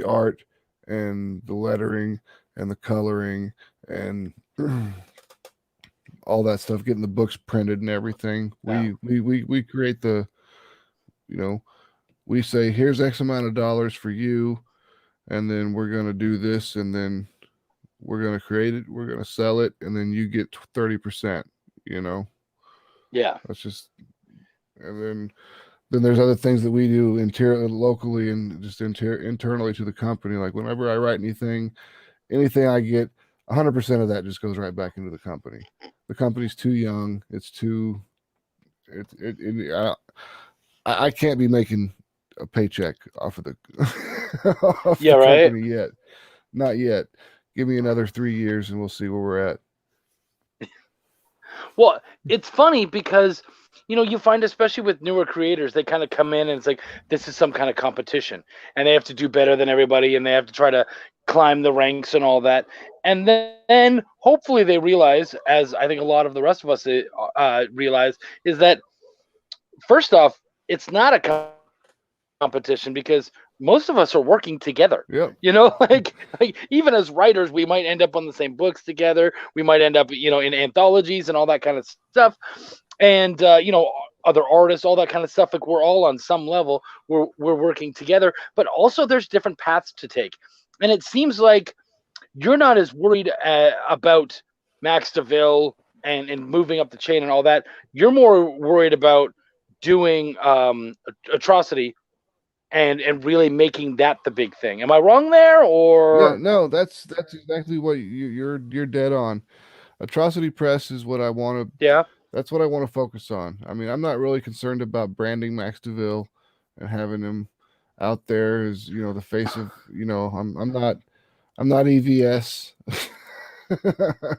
art and the lettering and the coloring and all that stuff, getting the books printed and everything. Yeah. We create the, we say, here's X amount of dollars for you, and then we're going to do this, and then we're going to create it, we're going to sell it, and then you get 30%, Yeah. That's just, and then there's other things that we do locally and just internally to the company. Like whenever I write anything I get, 100% of that just goes right back into the company. The company's too young. It's too, I can't be making a paycheck off of the, off Yeah, the right. company yet. Not yet. Give me another 3 years and we'll see where we're at. Well, it's funny because, you find, especially with newer creators, they kind of come in and it's like, this is some kind of competition and they have to do better than everybody and they have to try to climb the ranks and all that. And then hopefully they realize, as I think a lot of the rest of us realize, is that first off, it's not a competition because most of us are working together. Yep. Like even as writers, we might end up on the same books together. We might end up, in anthologies and all that kind of stuff. And other artists, all that kind of stuff. Like we're all on some level, we're working together. But also, there's different paths to take, and it seems like you're not as worried about Max Devill and moving up the chain and all that. You're more worried about doing Atrocity and really making that the big thing. Am I wrong there? Or Yeah, no, that's exactly what you're dead on. Atrocity Press is what I want to. yeah, That's what I want to focus on. I mean, I'm not really concerned about branding Max Devill and having him out there as the face of. I'm not EVS.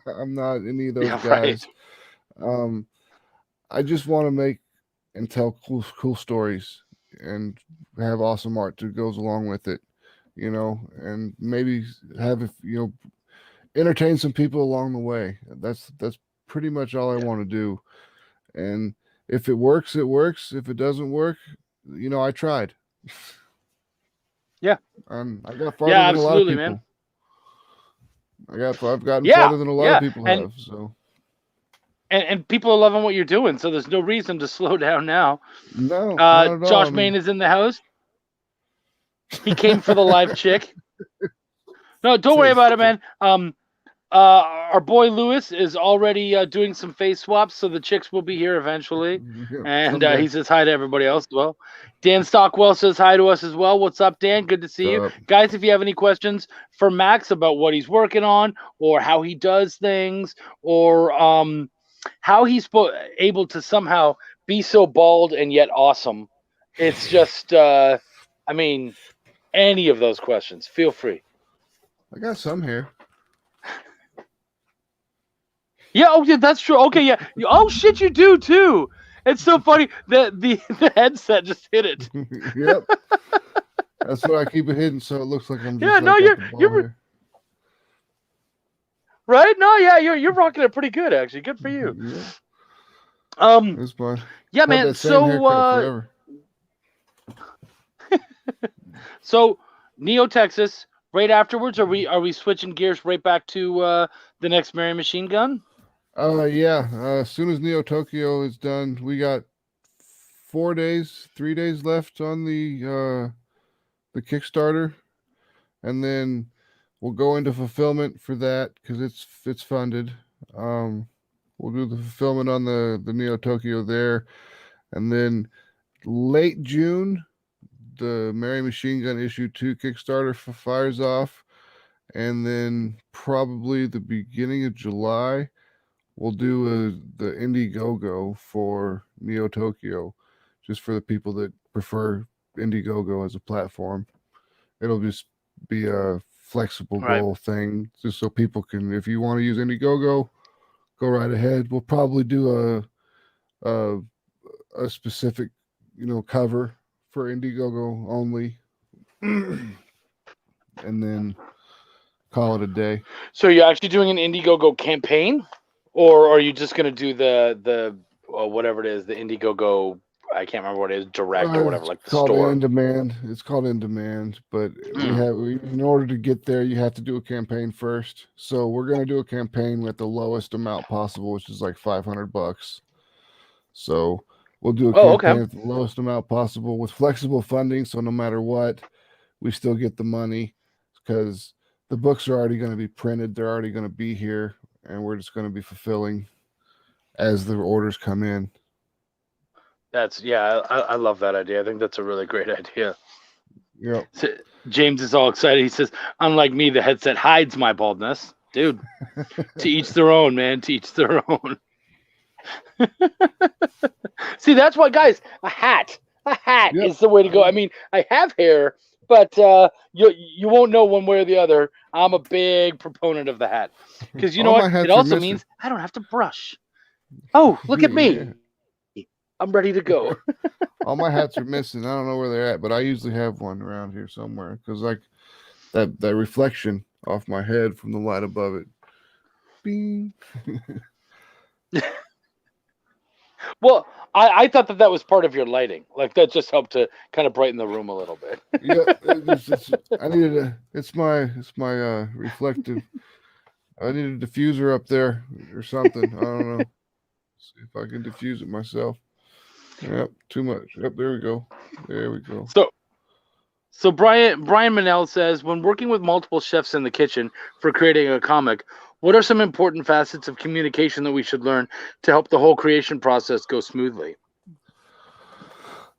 I'm not any of those guys. right. I just want to make and tell cool stories and have awesome art that goes along with it, and maybe have entertain some people along the way. That's pretty much all I want to do. And if it works, it works. If it doesn't work, I tried. Yeah. I got farther than a lot of people. Man. I've gotten farther than a lot of people have. So. And people are loving what you're doing, so there's no reason to slow down now. No, not at all. Josh Main is in the house. He came for the live chick. No, don't worry about it, man. Our boy Lewis is already doing some face swaps, so the chicks will be here eventually. And he says hi to everybody else as well. Dan Stockwell says hi to us as well. What's up, Dan? Good to see you. Guys, if you have any questions for Max about what he's working on or how he does things or how he's able to somehow be so bald and yet awesome, it's just, any of those questions, feel free. I got some here. Yeah, okay, that's true. Okay, yeah. Oh shit, you do too. It's so funny that the headset just hit it. Yep. That's why I keep it hidden so it looks like I'm just you're right? No, yeah, you're rocking it pretty good actually. Good for you. Yeah. That's fine. Yeah, man. So so Neo Texas, right afterwards, are we switching gears right back to the next Mary Machine Gun? Yeah. As soon as Neo Tokyo is done, we got 3 days left on the Kickstarter, and then we'll go into fulfillment for that because it's funded. We'll do the fulfillment on the Neo Tokyo there, and then late June, the Mary Machine Gun issue 2 Kickstarter fires off, and then probably the beginning of July, we'll do the Indiegogo for Neo Tokyo, just for the people that prefer Indiegogo as a platform. It'll just be a flexible Right. goal thing, just so people can, if you want to use Indiegogo, go right ahead. We'll probably do a specific, cover for Indiegogo only, and then call it a day. So you're actually doing an Indiegogo campaign, or are you just going to do the whatever it is, the Indiegogo? I can't remember what it is, direct or whatever, It's like the called store. in demand. It's called in demand, but in order to get there, you have to do a campaign first. So we're going to do a campaign at the lowest amount possible, which is like $500. So we'll do a Oh, okay. campaign at the lowest amount possible with flexible funding. So no matter what, we still get the money because the books are already going to be printed. They're already going to be here, and we're just going to be fulfilling as the orders come in. I love that idea. I think that's a really great idea. Yeah. So, James is all excited. He says, "Unlike me, the headset hides my baldness, dude. To each their own, man. To each their own." See, that's why, guys. A hat Yep. is the way to go. I mean, I have hair, but you won't know one way or the other. I'm a big proponent of the hat because you know All my what? It hats are also missing. means I don't have to brush. Oh, look at me! Yeah. I'm ready to go. All my hats are missing. I don't know where they're at, but I usually have one around here somewhere because like that reflection off my head from the light above it. Bing. Well, I thought that was part of your lighting. Like that just helped to kind of brighten the room a little bit. Yeah, I needed a. It's my reflective. I need a diffuser up there or something. I don't know. See if I can diffuse it myself. Yep, too much. Yep, there we go. There we go. So Brian Manel says, when working with multiple chefs in the kitchen for creating a comic, what are some important facets of communication that we should learn to help the whole creation process go smoothly?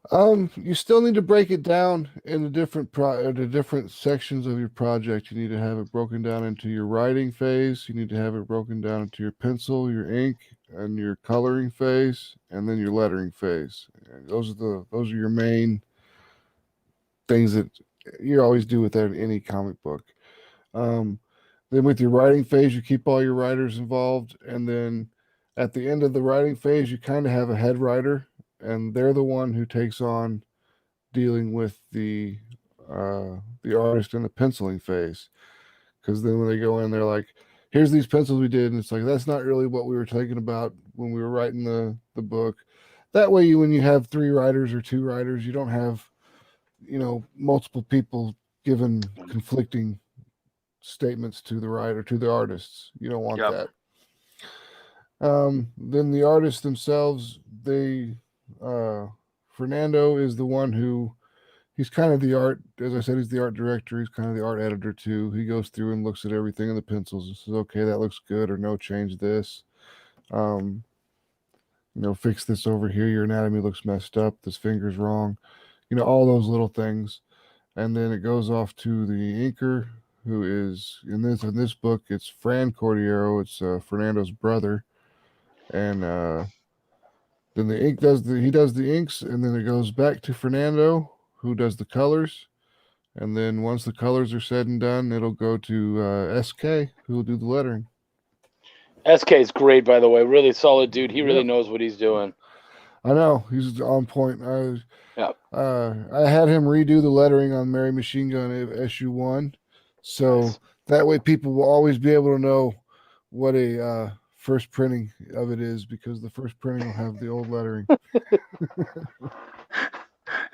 You still need to break it down in the different sections of your project. You need to have it broken down into your writing phase. You need to have it broken down into your pencil, your ink, and your coloring phase, and then your lettering phase. And those are your main things that you always do with any comic book. Um, then with your writing phase, you keep all your writers involved, and then at the end of the writing phase, you kind of have a head writer, and they're the one who takes on dealing with the artist in the penciling phase. Because then when they go in, they're like, "Here's these pencils we did," and it's like that's not really what we were thinking about when we were writing the book. That way, when you have 3 writers or 2 writers, you don't have multiple people giving conflicting statements to the writer, to the artists. You don't want that. Then the artists themselves, Fernando is the one who, he's kind of the art, as I said, he's the art director. He's kind of the art editor too. He goes through and looks at everything in the pencils and says, okay, that looks good, or no, change this. Fix this over here. Your anatomy looks messed up. This finger's wrong. All those little things. And then it goes off to the inker, who is in this book. It's Fran Cordiero. It's Fernando's brother, and then the ink he does the inks, and then it goes back to Fernando, who does the colors, and then once the colors are said and done, it'll go to SK, who will do the lettering. SK is great, by the way. Really solid dude. He really knows what he's doing. I know, he's on point. I Yeah. had him redo the lettering on Mary Machine Gun issue 1, so that way people will always be able to know what a first printing of it is, because the first printing will have the old lettering.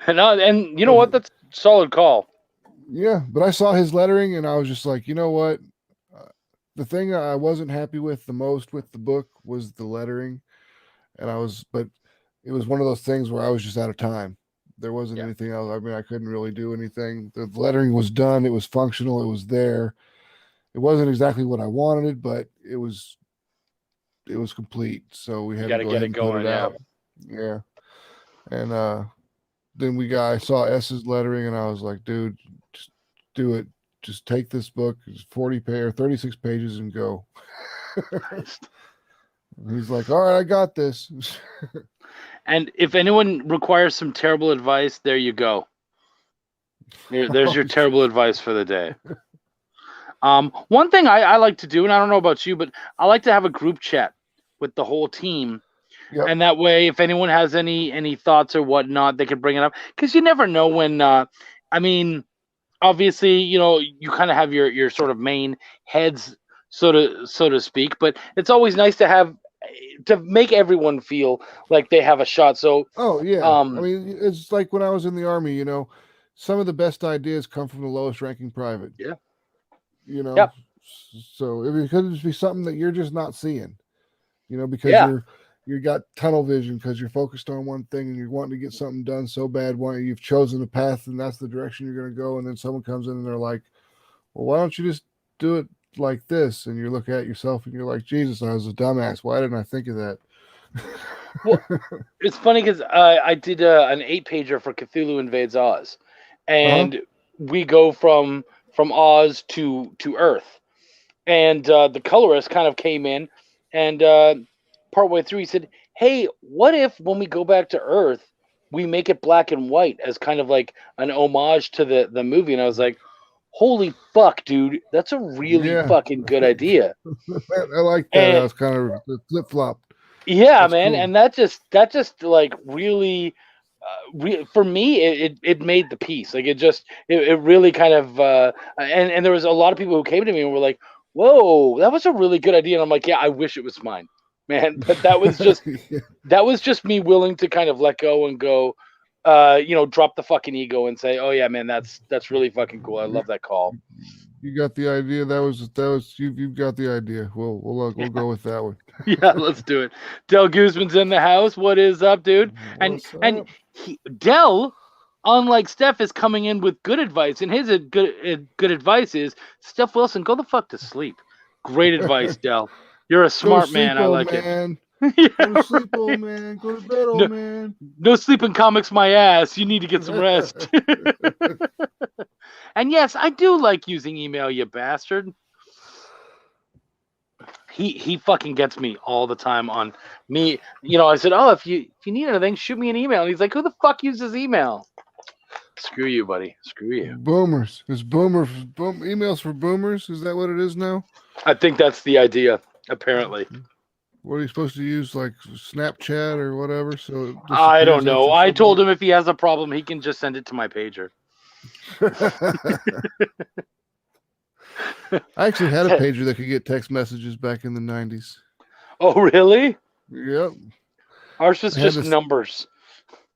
and you know what? That's a solid call. Yeah, but I saw his lettering and I was just like, you know what? The thing I wasn't happy with the most with the book was the lettering, but it was one of those things where I was just out of time. There wasn't anything else. I mean, I couldn't really do anything. The lettering was done. It was functional. It was there. It wasn't exactly what I wanted, but it was complete, so we had got to to go get ahead it and going. put it Yeah. out. Yeah, and then I saw S's lettering, and I was like, dude, just do it. Just take this book, it's 40 or 36 pages, and go. He's like, all right, I got this. And if anyone requires some terrible advice, there you go. There's your terrible advice for the day. One thing I like to do, and I don't know about you, but I like to have a group chat with the whole team. Yep. And that way, if anyone has any thoughts or whatnot, they can bring it up. Because you never know when. I mean, obviously, you kind of have your sort of main heads, so to speak. But it's always nice to make everyone feel like they have a shot. So, Oh yeah, I mean, it's like when I was in the Army. Some of the best ideas come from the lowest ranking private. Yeah. Yep. So it could just be something that you're just not seeing. Because you got tunnel vision because you're focused on one thing and you're wanting to get something done so bad. You've chosen a path and that's the direction you're going to go. And then someone comes in and they're like, well, why don't you just do it like this? And you look at yourself and you're like, Jesus, I was a dumbass. Why didn't I think of that? Well, it's funny because I did an 8-pager for Cthulhu Invades Oz, and we go from Oz to Earth, and the colorist kind of came in, and partway through he said, "Hey, what if when we go back to Earth, we make it black and white as kind of like an homage to the movie?" And I was like, "Holy fuck, dude, that's a really fucking good idea." I like that. I was kind of flip flop. Yeah, That's man, cool. and that just like really, for me, it made the piece. Like it really kind of, and there was a lot of people who came to me and were like, "Whoa, that was a really good idea." And I'm like, "Yeah, I wish it was mine, man." But that was just me willing to kind of let go and go, drop the fucking ego and say, "Oh yeah, man, that's really fucking cool. I love that call." You got the idea. That was you've got the idea. We'll go with that one. Yeah, let's do it. Del Guzman's in the house. What is up, dude? What's And up? Del, unlike Steph, is coming in with good advice, and his good advice is, Steph Wilson, go the fuck to sleep. Great advice, Del. You're a smart man. I like it. Yeah, go to sleep, old man. Go to bed, old man. No sleeping comics, my ass. You need to get some rest. And yes, I do like using email, you bastard. He fucking gets me all the time on me. I said, "Oh, if you need anything, shoot me an email." And he's like, "Who the fuck uses email?" Screw you, buddy. Screw you. Boomers. Is emails for boomers? Is that what it is now? I think that's the idea, apparently. What are you supposed to use, like Snapchat or whatever? So I don't know. I told him if he has a problem, he can just send it to my pager. I actually had a pager that could get text messages back in the 90s. Oh, really? Yep. Ours was just numbers.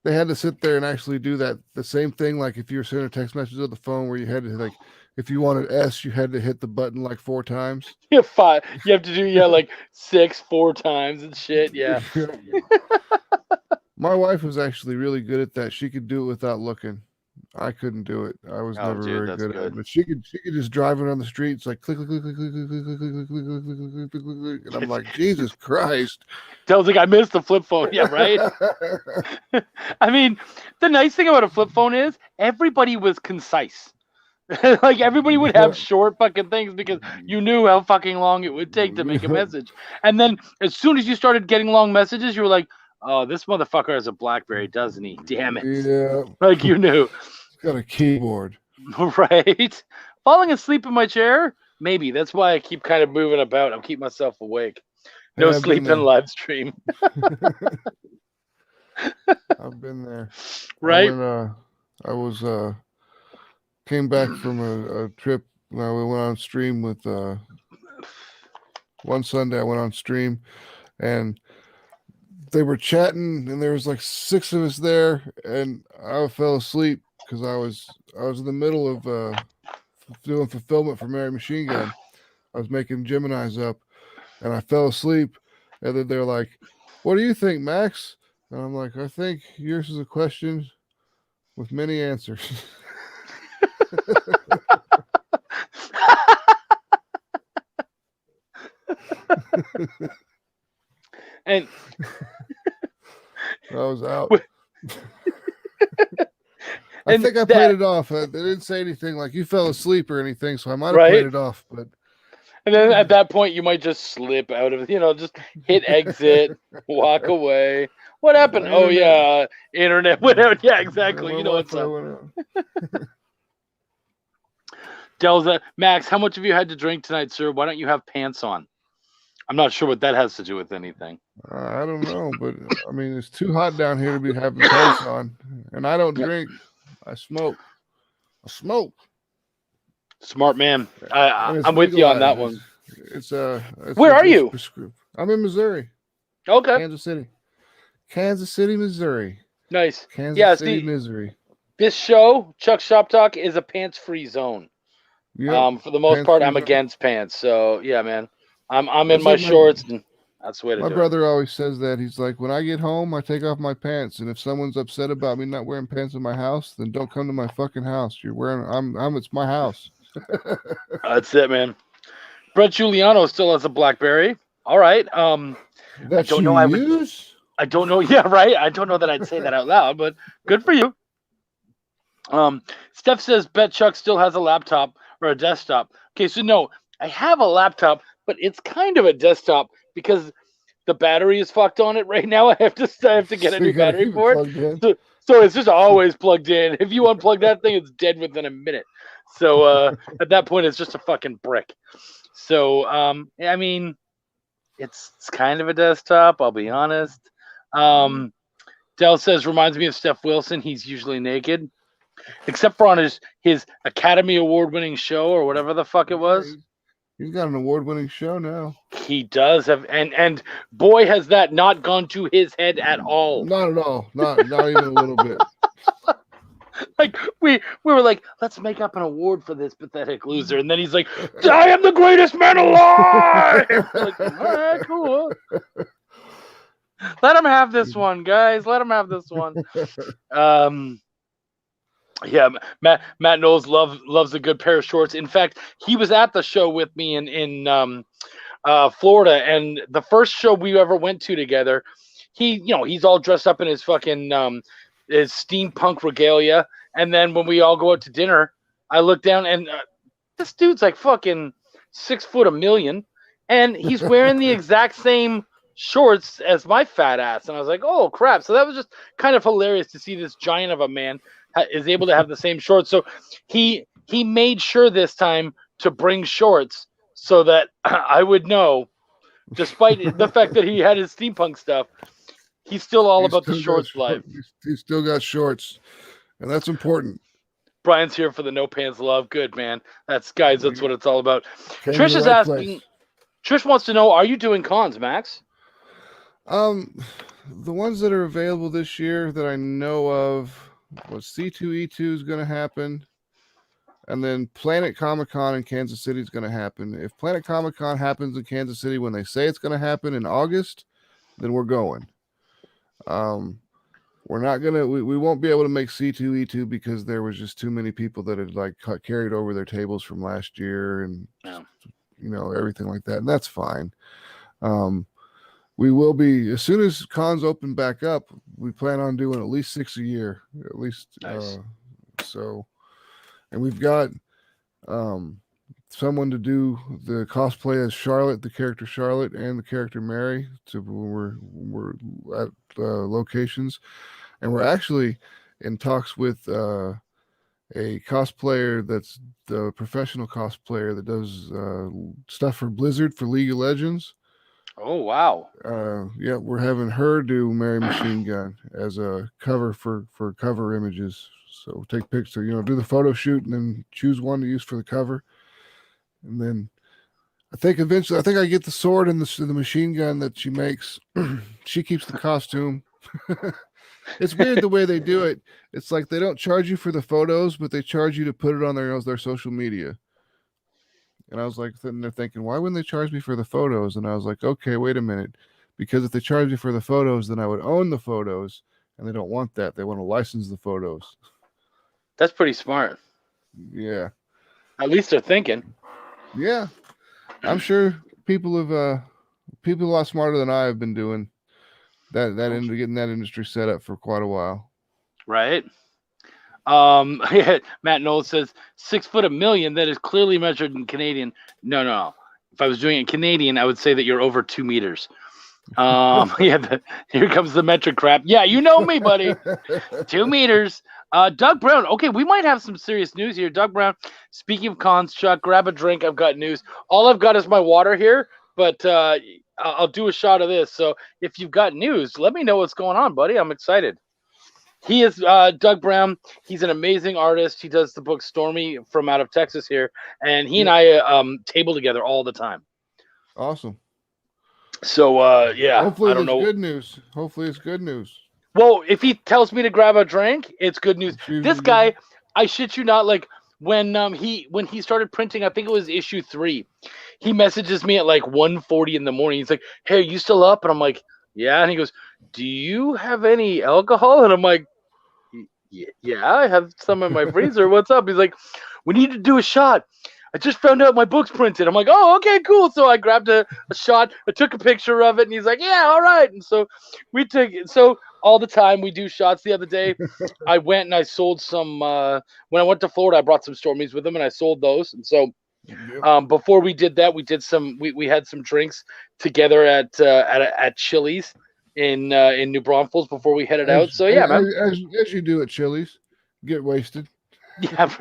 They had to sit there and actually do that. The same thing, like if you were sending a text message on the phone where you had to, like, if you wanted S, you had to hit the button like 4 times. Yeah, 5. You have to do, like 6, 4 times and shit. Yeah. My wife was actually really good at that. She could do it without looking. I couldn't do it. I was never very good at it. But she could just drive around the streets like click, click, click, click, click, click, click, click, click, click, click, click, and I'm like, Jesus Christ. Tells like I missed the flip phone. Yeah, right. I mean, the nice thing about a flip phone is everybody was concise. Like everybody would have short fucking things because you knew how fucking long it would take to make a message. And then as soon as you started getting long messages, you were like, "Oh, this motherfucker has a BlackBerry, doesn't he? Damn it." Yeah. Like you knew. He's got a keyboard. Right. Falling asleep in my chair? Maybe. That's why I keep kind of moving about. I'll keep myself awake. No sleep in live stream. I've been there. Right. I was came back from a trip. We went on stream with one Sunday. I went on stream, and they were chatting, and there was like 6 of us there, and I fell asleep because I was in the middle of doing fulfillment for Mary Machine Gun. I was making Geminis up, and I fell asleep. And then they're like, "What do you think, Max?" And I'm like, "I think yours is a question with many answers." And I was out. Wh- I and think I that- played it off. They didn't say anything like you fell asleep or anything, so I might have Right? played it off. But And then at that point, you might just slip out of, just hit exit, walk away. What happened? My Oh, internet- yeah, internet went out. Yeah, exactly. my You know what's Wi-Fi up. went out. Delza, Max, how much have you had to drink tonight, sir? Why don't you have pants on? I'm not sure what that has to do with anything. I don't know, but I mean, it's too hot down here to be having pants on, and I don't drink. I smoke. I smoke. Smart man. And it's I'm with you on that legalized. one. It's Where are you? I'm in Missouri, Okay, Kansas City, Missouri. nice. Kansas Yeah, City, see, Missouri. this show, Chuck Shop Talk, is a pants-free zone. Yep. For the most part, Pants-free I'm zone. against pants. So yeah, man, I'm in That's my like shorts, and that's the way to My do brother always says that. He's like, when I get home, I take off my pants, and if someone's upset about me not wearing pants in my house, then don't come to my fucking house. You're wearing. It's my house. That's it, man. Brett Giuliano still has a BlackBerry. All right. I That don't you know. use? I don't know. Yeah, right. I don't know that I'd say that out loud, but good for you. Steph says, bet Chuck still has a laptop or a desktop. Okay, so no, I have a laptop, but it's kind of a desktop because the battery is fucked on it right now. I have to get a So new you gotta battery keep it for it. plugged in. So it's just always plugged in. If you unplug that thing, it's dead within a minute. So at that point, it's just a fucking brick. So I mean, it's kind of a desktop. I'll be honest. Dell says reminds me of Steph Wilson. He's usually naked, except for on his Academy Award winning show or whatever the fuck it was. He's got an award-winning show now. He does have, and boy has that not gone to his head at all. Not at all. Not even a little bit. Like we were like, let's make up an award for this pathetic loser, and then he's like, I am the greatest man alive. Like, all right, cool. Let him have this one, guys. Let him have this one. Yeah, Matt Knowles loves a good pair of shorts. In fact, he was at the show with me in Florida, and the first show we ever went to together, he's all dressed up in his fucking his steampunk regalia, and then when we all go out to dinner, I look down and this dude's like fucking 6'1", and he's wearing the exact same shorts as my fat ass, and I was like, oh crap! So that was just kind of hilarious to see this giant of a man is able to have the same shorts. So he made sure this time to bring shorts so that I would know, despite the fact that he had his steampunk stuff, he's still all about the shorts life. He's still got shorts, and that's important. Brian's here for the no pants love. Good, man. That's what it's all about. Came Trish to is the right asking. place. Trish wants to know: are you doing cons, Max? The ones that are available this year that I know of, C2E2 is going to happen, and then Planet Comic-Con in Kansas City is going to happen. If Planet Comic-Con happens in Kansas City when they say it's going to happen in August, then we're going. We're not gonna. We won't be able to make C2E2 because there was just too many people that had carried over their tables from last year and everything like that, and that's fine. We will be, as soon as cons open back up, we plan on doing at least 6 a year, at least. Nice. And we've got someone to do the cosplay as Charlotte, the character Charlotte, and the character Mary. So we're at locations, and we're actually in talks with a cosplayer that's the professional cosplayer that does stuff for Blizzard for League of Legends. Oh wow! Yeah, we're having her do Mary Machine Gun as a cover for cover images. So take pictures, do the photo shoot, and then choose one to use for the cover. And then I think eventually, I get the sword and the machine gun that she makes. She keeps the costume. It's weird the way they do it. It's like they don't charge you for the photos, but they charge you to put it on their social media. And I was like, sitting there thinking, why wouldn't they charge me for the photos? And I was like, okay, wait a minute. Because if they charge me for the photos, then I would own the photos. And they don't want that. They want to license the photos. That's pretty smart. Yeah. At least they're thinking. Yeah. I'm sure people have people a lot smarter than I have been doing getting that industry set up for quite a while. Right. Matt Knowles says 6 foot a million. That is clearly measured in Canadian. No. If I was doing it in Canadian, I would say that you're over 2 meters. Here comes the metric crap. Yeah, you know me, buddy. 2 meters. Doug Brown. Okay, we might have some serious news here. Doug Brown. Speaking of cons, Chuck, grab a drink. I've got news. All I've got is my water here, but I'll do a shot of this. So if you've got news, let me know what's going on, buddy. I'm excited. He is Doug Brown. He's an amazing artist. He does the book Stormy from out of Texas here, and he and I table together all the time. Awesome. So yeah, hopefully I don't know. Good news. Hopefully it's good news. Well, if he tells me to grab a drink, it's good news. This guy, I shit you not, like when he started printing, I think it was issue 3. He messages me at like 1:40 in the morning. He's like, "Hey, are you still up?" And I'm like, "Yeah." And he goes, "Do you have any alcohol?" And I'm like, "Yeah, I have some in my freezer. What's up?" He's like, "We need to do a shot. I just found out my book's printed." I'm like, "Oh, okay, cool." So I grabbed a shot. I took a picture of it, and he's like, "Yeah, all right." And so we took it. So all the time we do shots. The other day, I went and I sold some. When I went to Florida, I brought some Stormies with them, and I sold those. And so before we did that, we did some. We had some drinks together at Chili's in New Braunfels before we headed out. So yeah, man. As you do at Chili's, get wasted. Yeah,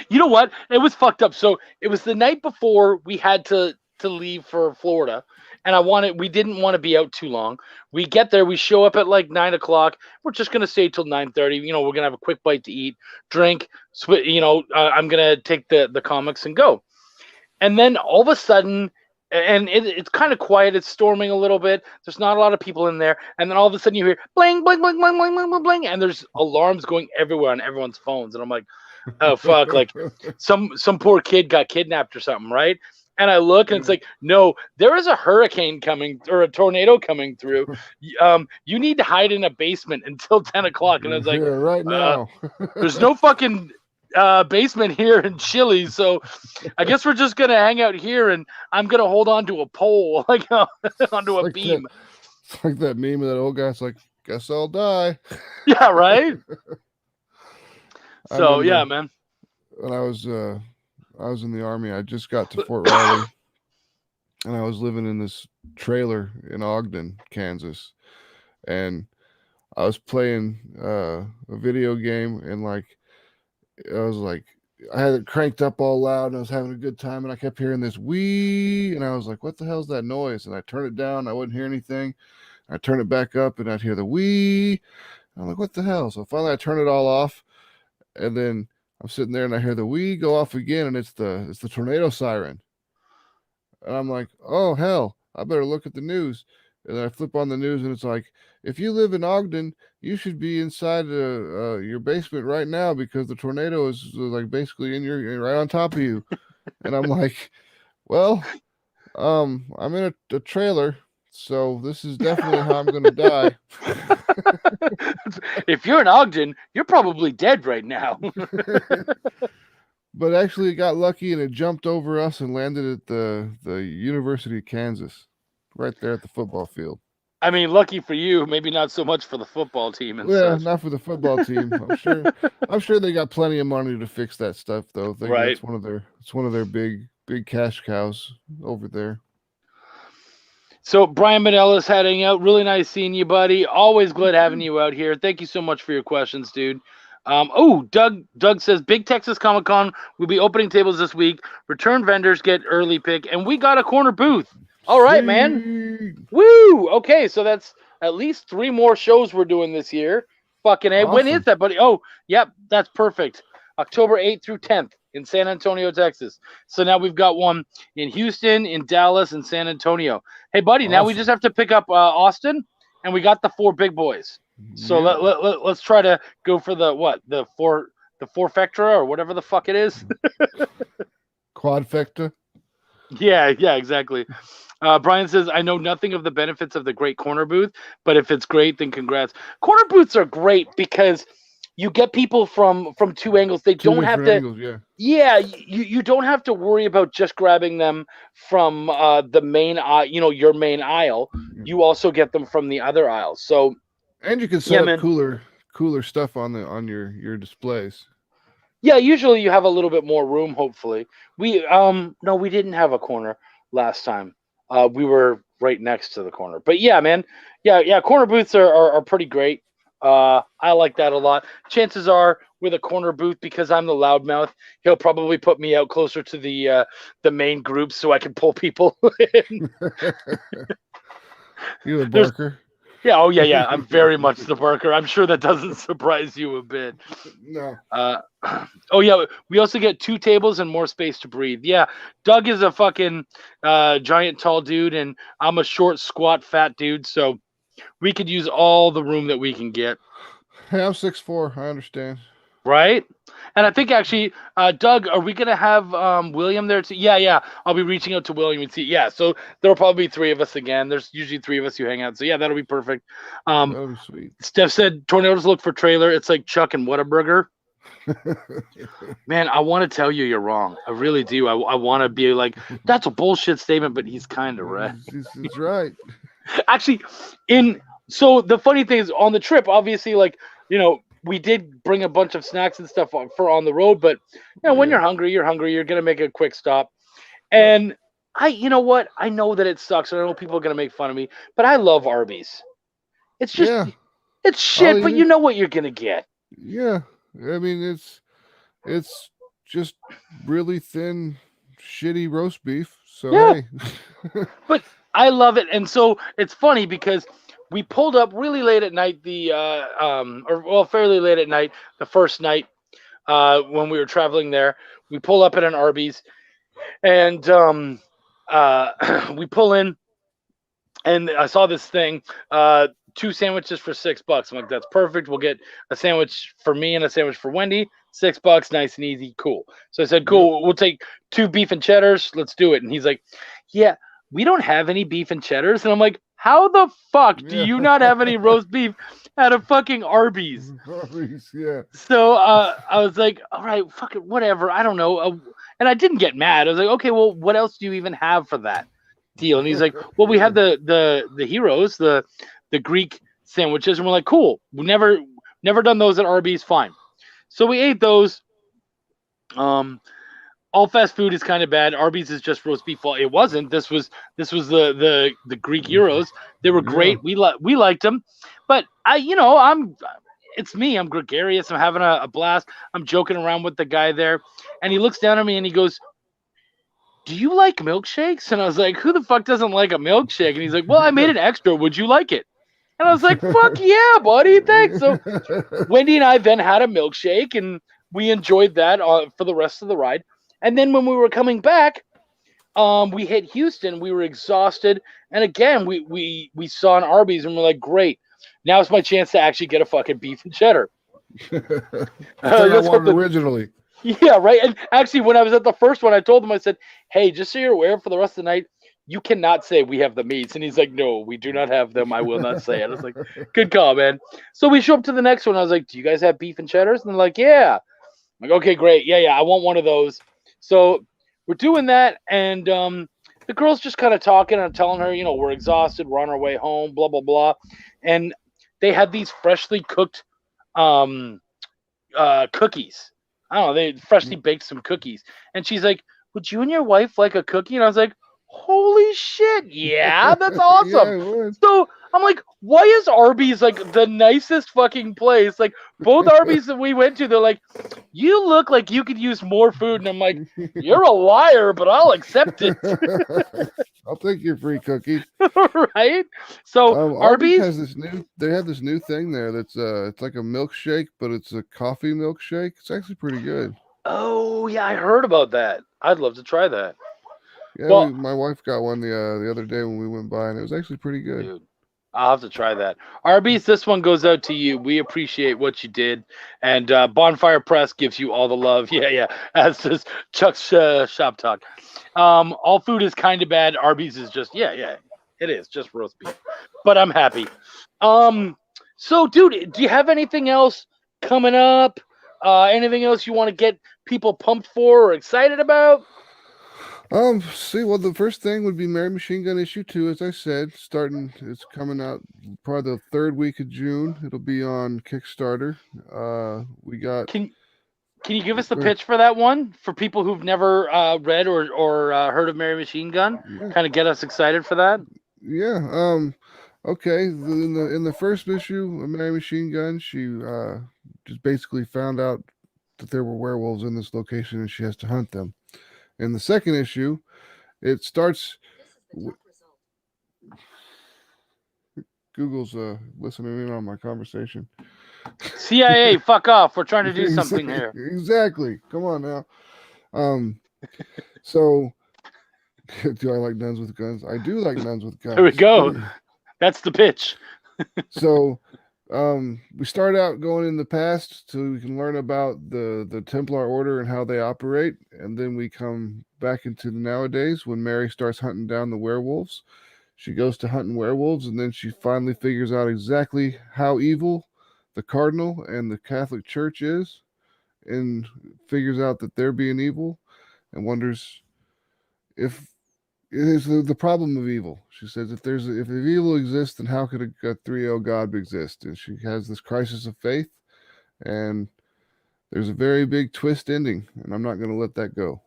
you know what? It was fucked up. So it was the night before we had to leave for Florida, and we didn't want to be out too long. We get there, we show up at like 9:00. We're just gonna stay till 9:30. You know, we're gonna have a quick bite to eat, drink. I'm gonna take the comics and go. And then all of a sudden, and it's kind of quiet. It's storming a little bit. There's not a lot of people in there. And then all of a sudden you hear bling, bling, bling, bling, bling, bling, bling, bling, and there's alarms going everywhere on everyone's phones. And I'm like, oh fuck! Like some poor kid got kidnapped or something, right? And I look, and it's like, no, there is a hurricane coming or a tornado coming through. You need to hide in a basement until 10:00. And I was like, right now, there's no fucking basement here in Chile, so I guess we're just gonna hang out here, and I'm gonna hold on to a pole, like onto a beam. It's like that meme of that old guy. It's like, guess I'll die. Yeah, right. So yeah, man. When I was in the Army, I just got to Fort Riley, and I was living in this trailer in Ogden, Kansas, and I was playing a video game, and like. I had it cranked up all loud, and I was having a good time, and I kept hearing this wee, and I was like, what the hell's that noise? And I turned it down, I wouldn't hear anything. I turned it back up, and I'd hear the wee. I'm like, what the hell? So finally I turned it all off, and then I'm sitting there, and I hear the wee go off again, and it's the tornado siren. And I'm like, oh hell, I better look at the news. And then I flip on the news, and it's like, if you live in Ogden, you should be inside your basement right now because the tornado is like basically right on top of you. And I'm like, well, I'm in a trailer, so this is definitely how I'm going to die. If you're in Ogden, you're probably dead right now. But actually, it got lucky, and it jumped over us and landed at the University of Kansas, right there at the football field. I mean, lucky for you, maybe not so much for the football team. Not for the football team. I'm sure they got plenty of money to fix that stuff, though. Right. It's one of their big cash cows over there. So Brian Manella's heading out. Really nice seeing you, buddy. Always glad having you out here. Thank you so much for your questions, dude. Doug says Big Texas Comic Con will be opening tables this week. Return vendors get early pick, and we got a corner booth. All right, man. Woo! Okay, so that's at least 3 more shows we're doing this year. Fucking A. Awesome. When is that, buddy? Oh, yep, that's perfect. October 8th through 10th in San Antonio, Texas. So now we've got one in Houston, in Dallas, and San Antonio. Hey, buddy, Now we just have to pick up Austin, and we got the 4 big boys. So let's try to go for the four-fecta or whatever the fuck it is. Quadfecta. Yeah, exactly. Brian says, I know nothing of the benefits of the great corner booth, but if it's great, then congrats. Corner booths are great because you get people from two angles. They Two don't have different to. angles, yeah. Yeah, you don't have to worry about just grabbing them from the main aisle, your main aisle. You also get them from the other aisles. So And you can set yeah, up man. cooler stuff on your displays. Yeah, usually you have a little bit more room. Hopefully, we no, we didn't have a corner last time. We were right next to the corner. But yeah, man, yeah, corner booths are pretty great. I like that a lot. Chances are with a corner booth, because I'm the loudmouth, he'll probably put me out closer to the main group so I can pull people in. You a There's barker? Yeah, oh yeah. I'm very much the barker. I'm sure that doesn't surprise you a bit. No. Uh, oh yeah, we also get 2 tables and more space to breathe. Yeah, Doug is a fucking giant tall dude, and I'm a short, squat, fat dude. So we could use all the room that we can get, Hey, I'm 6'4". I understand. right? And I think actually, Doug, are we gonna have William there too? Yeah. I'll be reaching out to William and see. Yeah, so there'll probably be 3 of us again. There's usually 3 of us who hang out. So yeah, that'll be perfect. That'll be sweet. Steph said tornadoes look for trailer. It's like Chuck and Whataburger. Man, I want to tell you you're wrong. I really do. I want to be like, that's a bullshit statement, but he's kind of right. He's right. Actually, so the funny thing is on the trip, obviously, like, we did bring a bunch of snacks and stuff on the road, but when you're hungry, you're gonna make a quick stop. And you know what? I know that it sucks, and I know people are gonna make fun of me, but I love Arby's. It's just it's shit, but you know what you're gonna get. Yeah. I mean, it's just really thin, shitty roast beef. So Yeah. hey. But I love it, and so it's funny because we pulled up really late at night. Fairly late at night, the first night when we were traveling there. We pull up at an Arby's, and we pull in, and I saw this thing. 2 sandwiches for $6. I'm like, that's perfect. We'll get a sandwich for me and a sandwich for Wendy. $6, nice and easy, cool. So I said, cool. We'll take 2 beef and cheddars. Let's do it. And he's like, yeah, we don't have any beef and cheddars. And I'm like, how the fuck do you not have any roast beef at a fucking Arby's? Arby's, yeah. So I was like, all right, fuck it, whatever. I don't know. And I didn't get mad. I was like, okay, well, what else do you even have for that deal? And he's like, well, we have the heroes, the Greek sandwiches, and we're like, cool. We never done those at Arby's. Fine. So we ate those. All fast food is kind of bad. Arby's is just roast beef. Well, it wasn't. This was the Greek gyros. They were great. Yeah. We liked them, but it's me. I'm gregarious. I'm having a blast. I'm joking around with the guy there, and he looks down at me and he goes, do you like milkshakes? And I was like, who the fuck doesn't like a milkshake? And he's like, well, I made it extra. Would you like it? And I was like, fuck yeah, buddy. Thanks. So Wendy and I then had a milkshake, and we enjoyed that for the rest of the ride. And then when we were coming back, we hit Houston. We were exhausted. And again, we saw an Arby's, and we're like, great. Now it's my chance to actually get a fucking beef and cheddar. I wanted originally. Yeah, right. And actually, when I was at the first one, I told him, I said, hey, just so you're aware, for the rest of the night, you cannot say we have the meats. And he's like, no, we do not have them. I will not say it. I was like, good call, man. So we show up to the next one. I was like, do you guys have beef and cheddars? And they're like, yeah. I'm like, okay, great. Yeah, I want one of those. So we're doing that. And the girl's just kind of talking and telling her, we're exhausted. We're on our way home, blah, blah, blah. And they had these freshly cooked cookies. I don't know. They freshly baked some cookies. And she's like, would you and your wife like a cookie? And I was like, holy shit. Yeah, that's awesome. Yeah, so I'm like, why is Arby's like the nicest fucking place? Like both Arby's that we went to, they're like, you look like you could use more food. And I'm like, you're a liar, but I'll accept it. I'll take your free cookie. Right? So Arby's has they have this new thing there that's it's like a milkshake, but it's a coffee milkshake. It's actually pretty good. Oh yeah, I heard about that. I'd love to try that. Yeah, my wife got one the other day when we went by, and it was actually pretty good. Dude, I'll have to try that. Arby's, this one goes out to you. We appreciate what you did. And Bonfire Press gives you all the love. Yeah. As does Chuck's Shop Talk. All food is kind of bad. Arby's is just, yeah. It is just roast beef. But I'm happy. So, dude, do you have anything else coming up? Anything else you want to get people pumped for or excited about? See, well, the first thing would be Mary Machine Gun issue 2, as I said, it's coming out probably the third week of June. It'll be on Kickstarter. We got, Can Can you give us the go ahead. pitch for that one for people who've never read or heard of Mary Machine Gun? Yeah, Kind of get us excited for that. yeah. Okay. In the first issue of Mary Machine Gun, she just basically found out that there were werewolves in this location, and she has to hunt them. In the second issue, it starts. Google's listening in on my conversation. CIA, fuck off. We're trying to do something here. Exactly. Come on now. So do I like nuns with guns? I do like nuns with guns. There we go. That's the pitch. So we start out going in the past so we can learn about the Templar Order and how they operate, and then we come back into the nowadays when Mary starts hunting down the werewolves. She goes to hunting werewolves, and then she finally figures out exactly how evil the Cardinal and the Catholic Church is, and figures out that they're being evil, and wonders if it is the problem of evil. She says, if evil exists, then how could a 3-0 God exist? And she has this crisis of faith, and there's a very big twist ending, and I'm not going to let that go.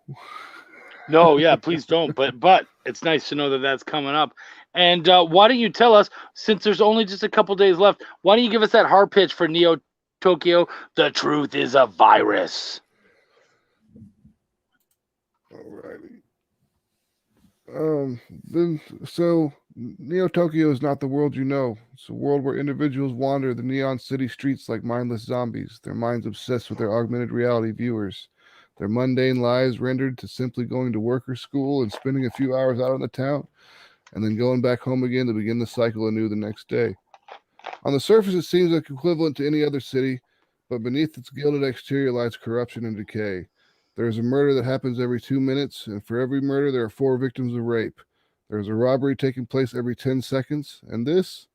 No, yeah, please don't. But it's nice to know that that's coming up. And why don't you tell us, since there's only just a couple days left, why don't you give us that hard pitch for Neo Tokyo? The truth is a virus. Alrighty. So Neo Tokyo is not the world you know. It's a world where individuals wander the neon city streets like mindless zombies, their minds obsessed with their augmented reality viewers, their mundane lives rendered to simply going to work or school and spending a few hours out on the town, and then going back home again to begin the cycle anew the next day. On the surface, it seems like equivalent to any other city, but beneath its gilded exterior lies corruption and decay. There is a murder that happens every 2 minutes, and for every murder, there are 4 victims of rape. There is a robbery taking place every 10 seconds, and this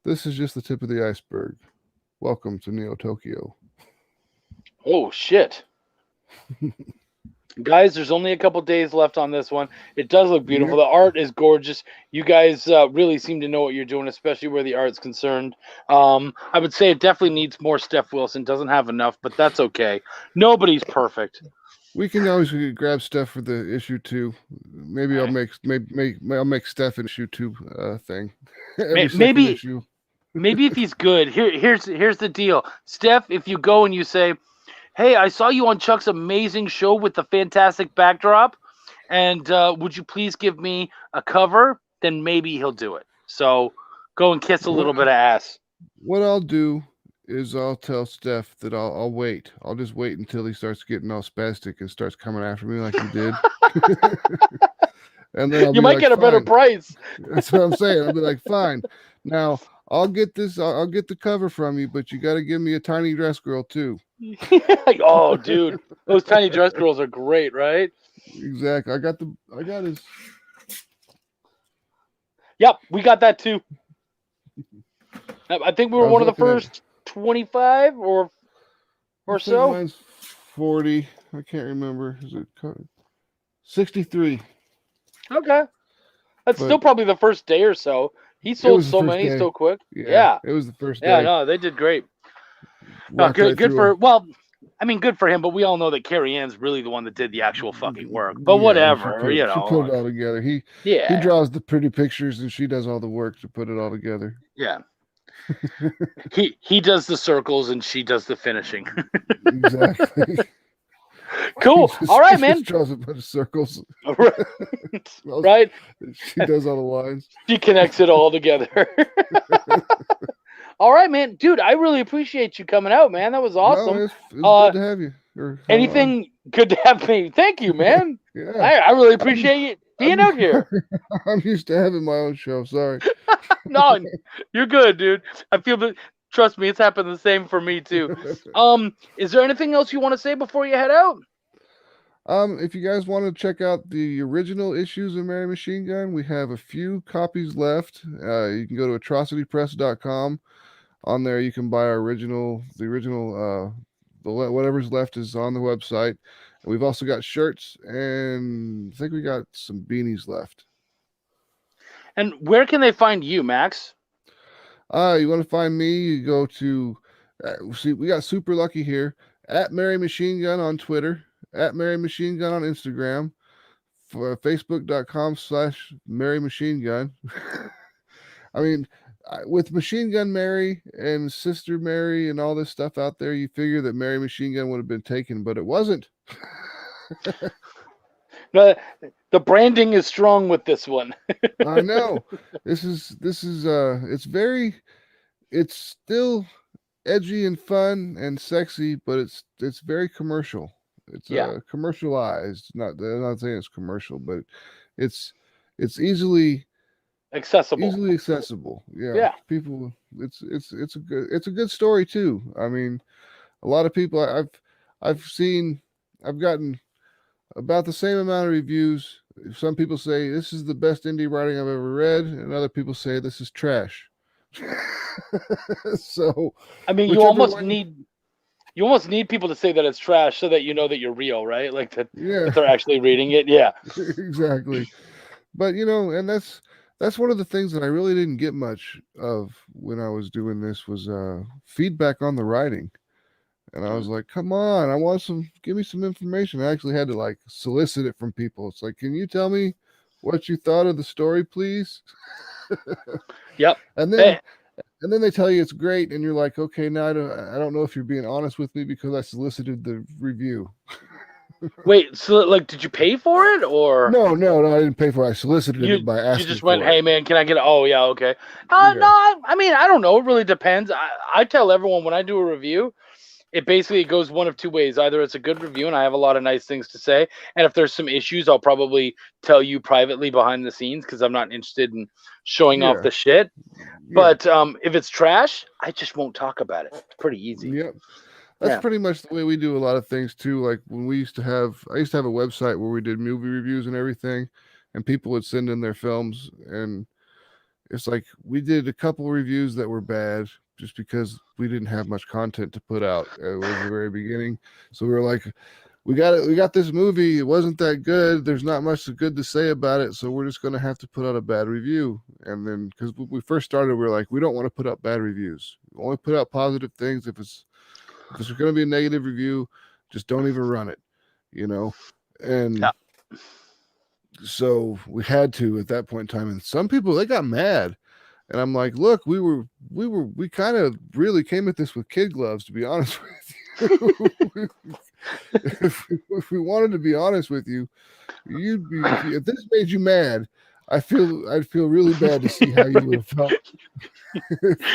is just the tip of the iceberg. Welcome to Neo Tokyo. Oh, shit. Guys, there's only a couple days left on this one. It does look beautiful. The art is gorgeous. You guys really seem to know what you're doing, especially where the art's concerned. I would say it definitely needs more. Steph Wilson doesn't have enough, but that's okay. Nobody's perfect. We can always grab Steph for the issue 2. Maybe I'll make Steph an issue 2 thing. Maybe issue. Maybe if he's good. Here's the deal. Steph, if you go and you say, hey, I saw you on Chuck's amazing show with the fantastic backdrop, and would you please give me a cover? Then maybe he'll do it. So go and kiss a little bit of ass. What I'll do is I'll tell Steph that I'll wait. I'll just wait until he starts getting all spastic and starts coming after me like he did. And then you might get a better price. That's what I'm saying. I'll be like, fine. Now I'll get this. I'll get the cover from you, but you got to give me a tiny dress girl too. Oh, dude, those tiny dress girls are great, right? Exactly. I got his. Yep, we got that too. I think we were one of the first 25 or so. Mine's 40. I can't remember. Is it 63? Okay, that's still probably the first day or so. He sold so many so quick. Yeah, it was the first day. Yeah, no, they did great. No, good for good for him. But we all know that Carrie Ann's really the one that did the actual fucking work. But whatever, she put it all together. He draws the pretty pictures and she does all the work to put it all together. Yeah. he does the circles and she does the finishing. Exactly. Cool. All right, man. She draws a bunch of circles. Right. She does all the lines. She connects it all together. All right, man. Dude, I really appreciate you coming out, man. That was awesome. No, it's good to have you. Anything good to have me? Thank you, man. Yeah. I really appreciate you being out here. I'm used to having my own show. Sorry. No, you're good, dude. I feel that. Trust me, it's happened the same for me too. Is there anything else you want to say before you head out? If you guys want to check out the original issues of Mary Machine Gun, we have a few copies left. You can go to atrocitypress.com. on there. You can buy our the original, whatever's left is on the website. And we've also got shirts, and I think we got some beanies left. And where can they find you, Max? You want to find me? You go to, see, we got super lucky here at Mary Machine Gun on Twitter, at Mary Machine Gun on Instagram, for Facebook.com/Mary Machine Gun. I mean, with Machine Gun Mary and Sister Mary and all this stuff out there, you figure that Mary Machine Gun would have been taken, but it wasn't. The branding is strong with this one. I know. This is it's still edgy and fun and sexy, but it's very commercial. It's commercialized. I'm not saying it's commercial, but it's easily accessible. Yeah. People, it's a good story too. I mean, a lot of people I've gotten about the same amount of reviews. Some people say this is the best indie writing I've ever read, and other people say this is trash. So, I mean, you almost need people to say that it's trash so that you know that you're real, right? Like that they're actually reading it. Yeah, exactly. But and that's one of the things that I really didn't get much of when I was doing this was feedback on the writing. And I was like, come on, give me some information. I actually had to like solicit it from people. It's like, can you tell me what you thought of the story, please? Yep. And then they tell you it's great, and you're like, okay, now I don't know if you're being honest with me because I solicited the review. Wait, so like, did you pay for it or? No, I didn't pay for it. I solicited it by asking. You just went, hey man, can I get it? Oh yeah, okay. Yeah. No, I mean, I don't know. It really depends. I tell everyone when I do a review, it basically goes one of two ways. Either it's a good review and I have a lot of nice things to say, and if there's some issues, I'll probably tell you privately behind the scenes because I'm not interested in showing off the shit. Yeah. But if it's trash, I just won't talk about it. It's pretty easy. Yep. That's pretty much the way we do a lot of things too. Like when I used to have a website where we did movie reviews and everything, and people would send in their films, and it's like we did a couple reviews that were bad just because we didn't have much content to put out at the very beginning. So we were like, we got this movie. It wasn't that good. There's not much good to say about it. So we're just going to have to put out a bad review. And then, because when we first started, we were like, we don't want to put out bad reviews. We only put out positive things. If it's going to be a negative review, just don't even run it, And so we had to at that point in time. And some people, they got mad. And I'm like, look, we kind of really came at this with kid gloves, to be honest with you. if we wanted to be honest with you, if this made you mad, I'd feel really bad to see how you would have felt.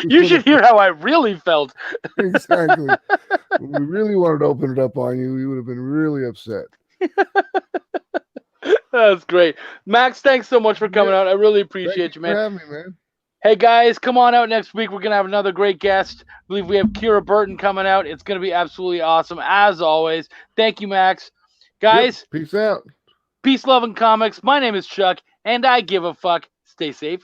You should hear how I really felt. Exactly. When we really wanted to open it up on you, you would have been really upset. That's great. Max, thanks so much for coming out. I really appreciate you, man. For having me, man. Hey, guys, come on out next week. We're going to have another great guest. I believe we have Kira Burton coming out. It's going to be absolutely awesome, as always. Thank you, Max. Guys, peace out. Peace, love, and comics. My name is Chuck, and I give a fuck. Stay safe.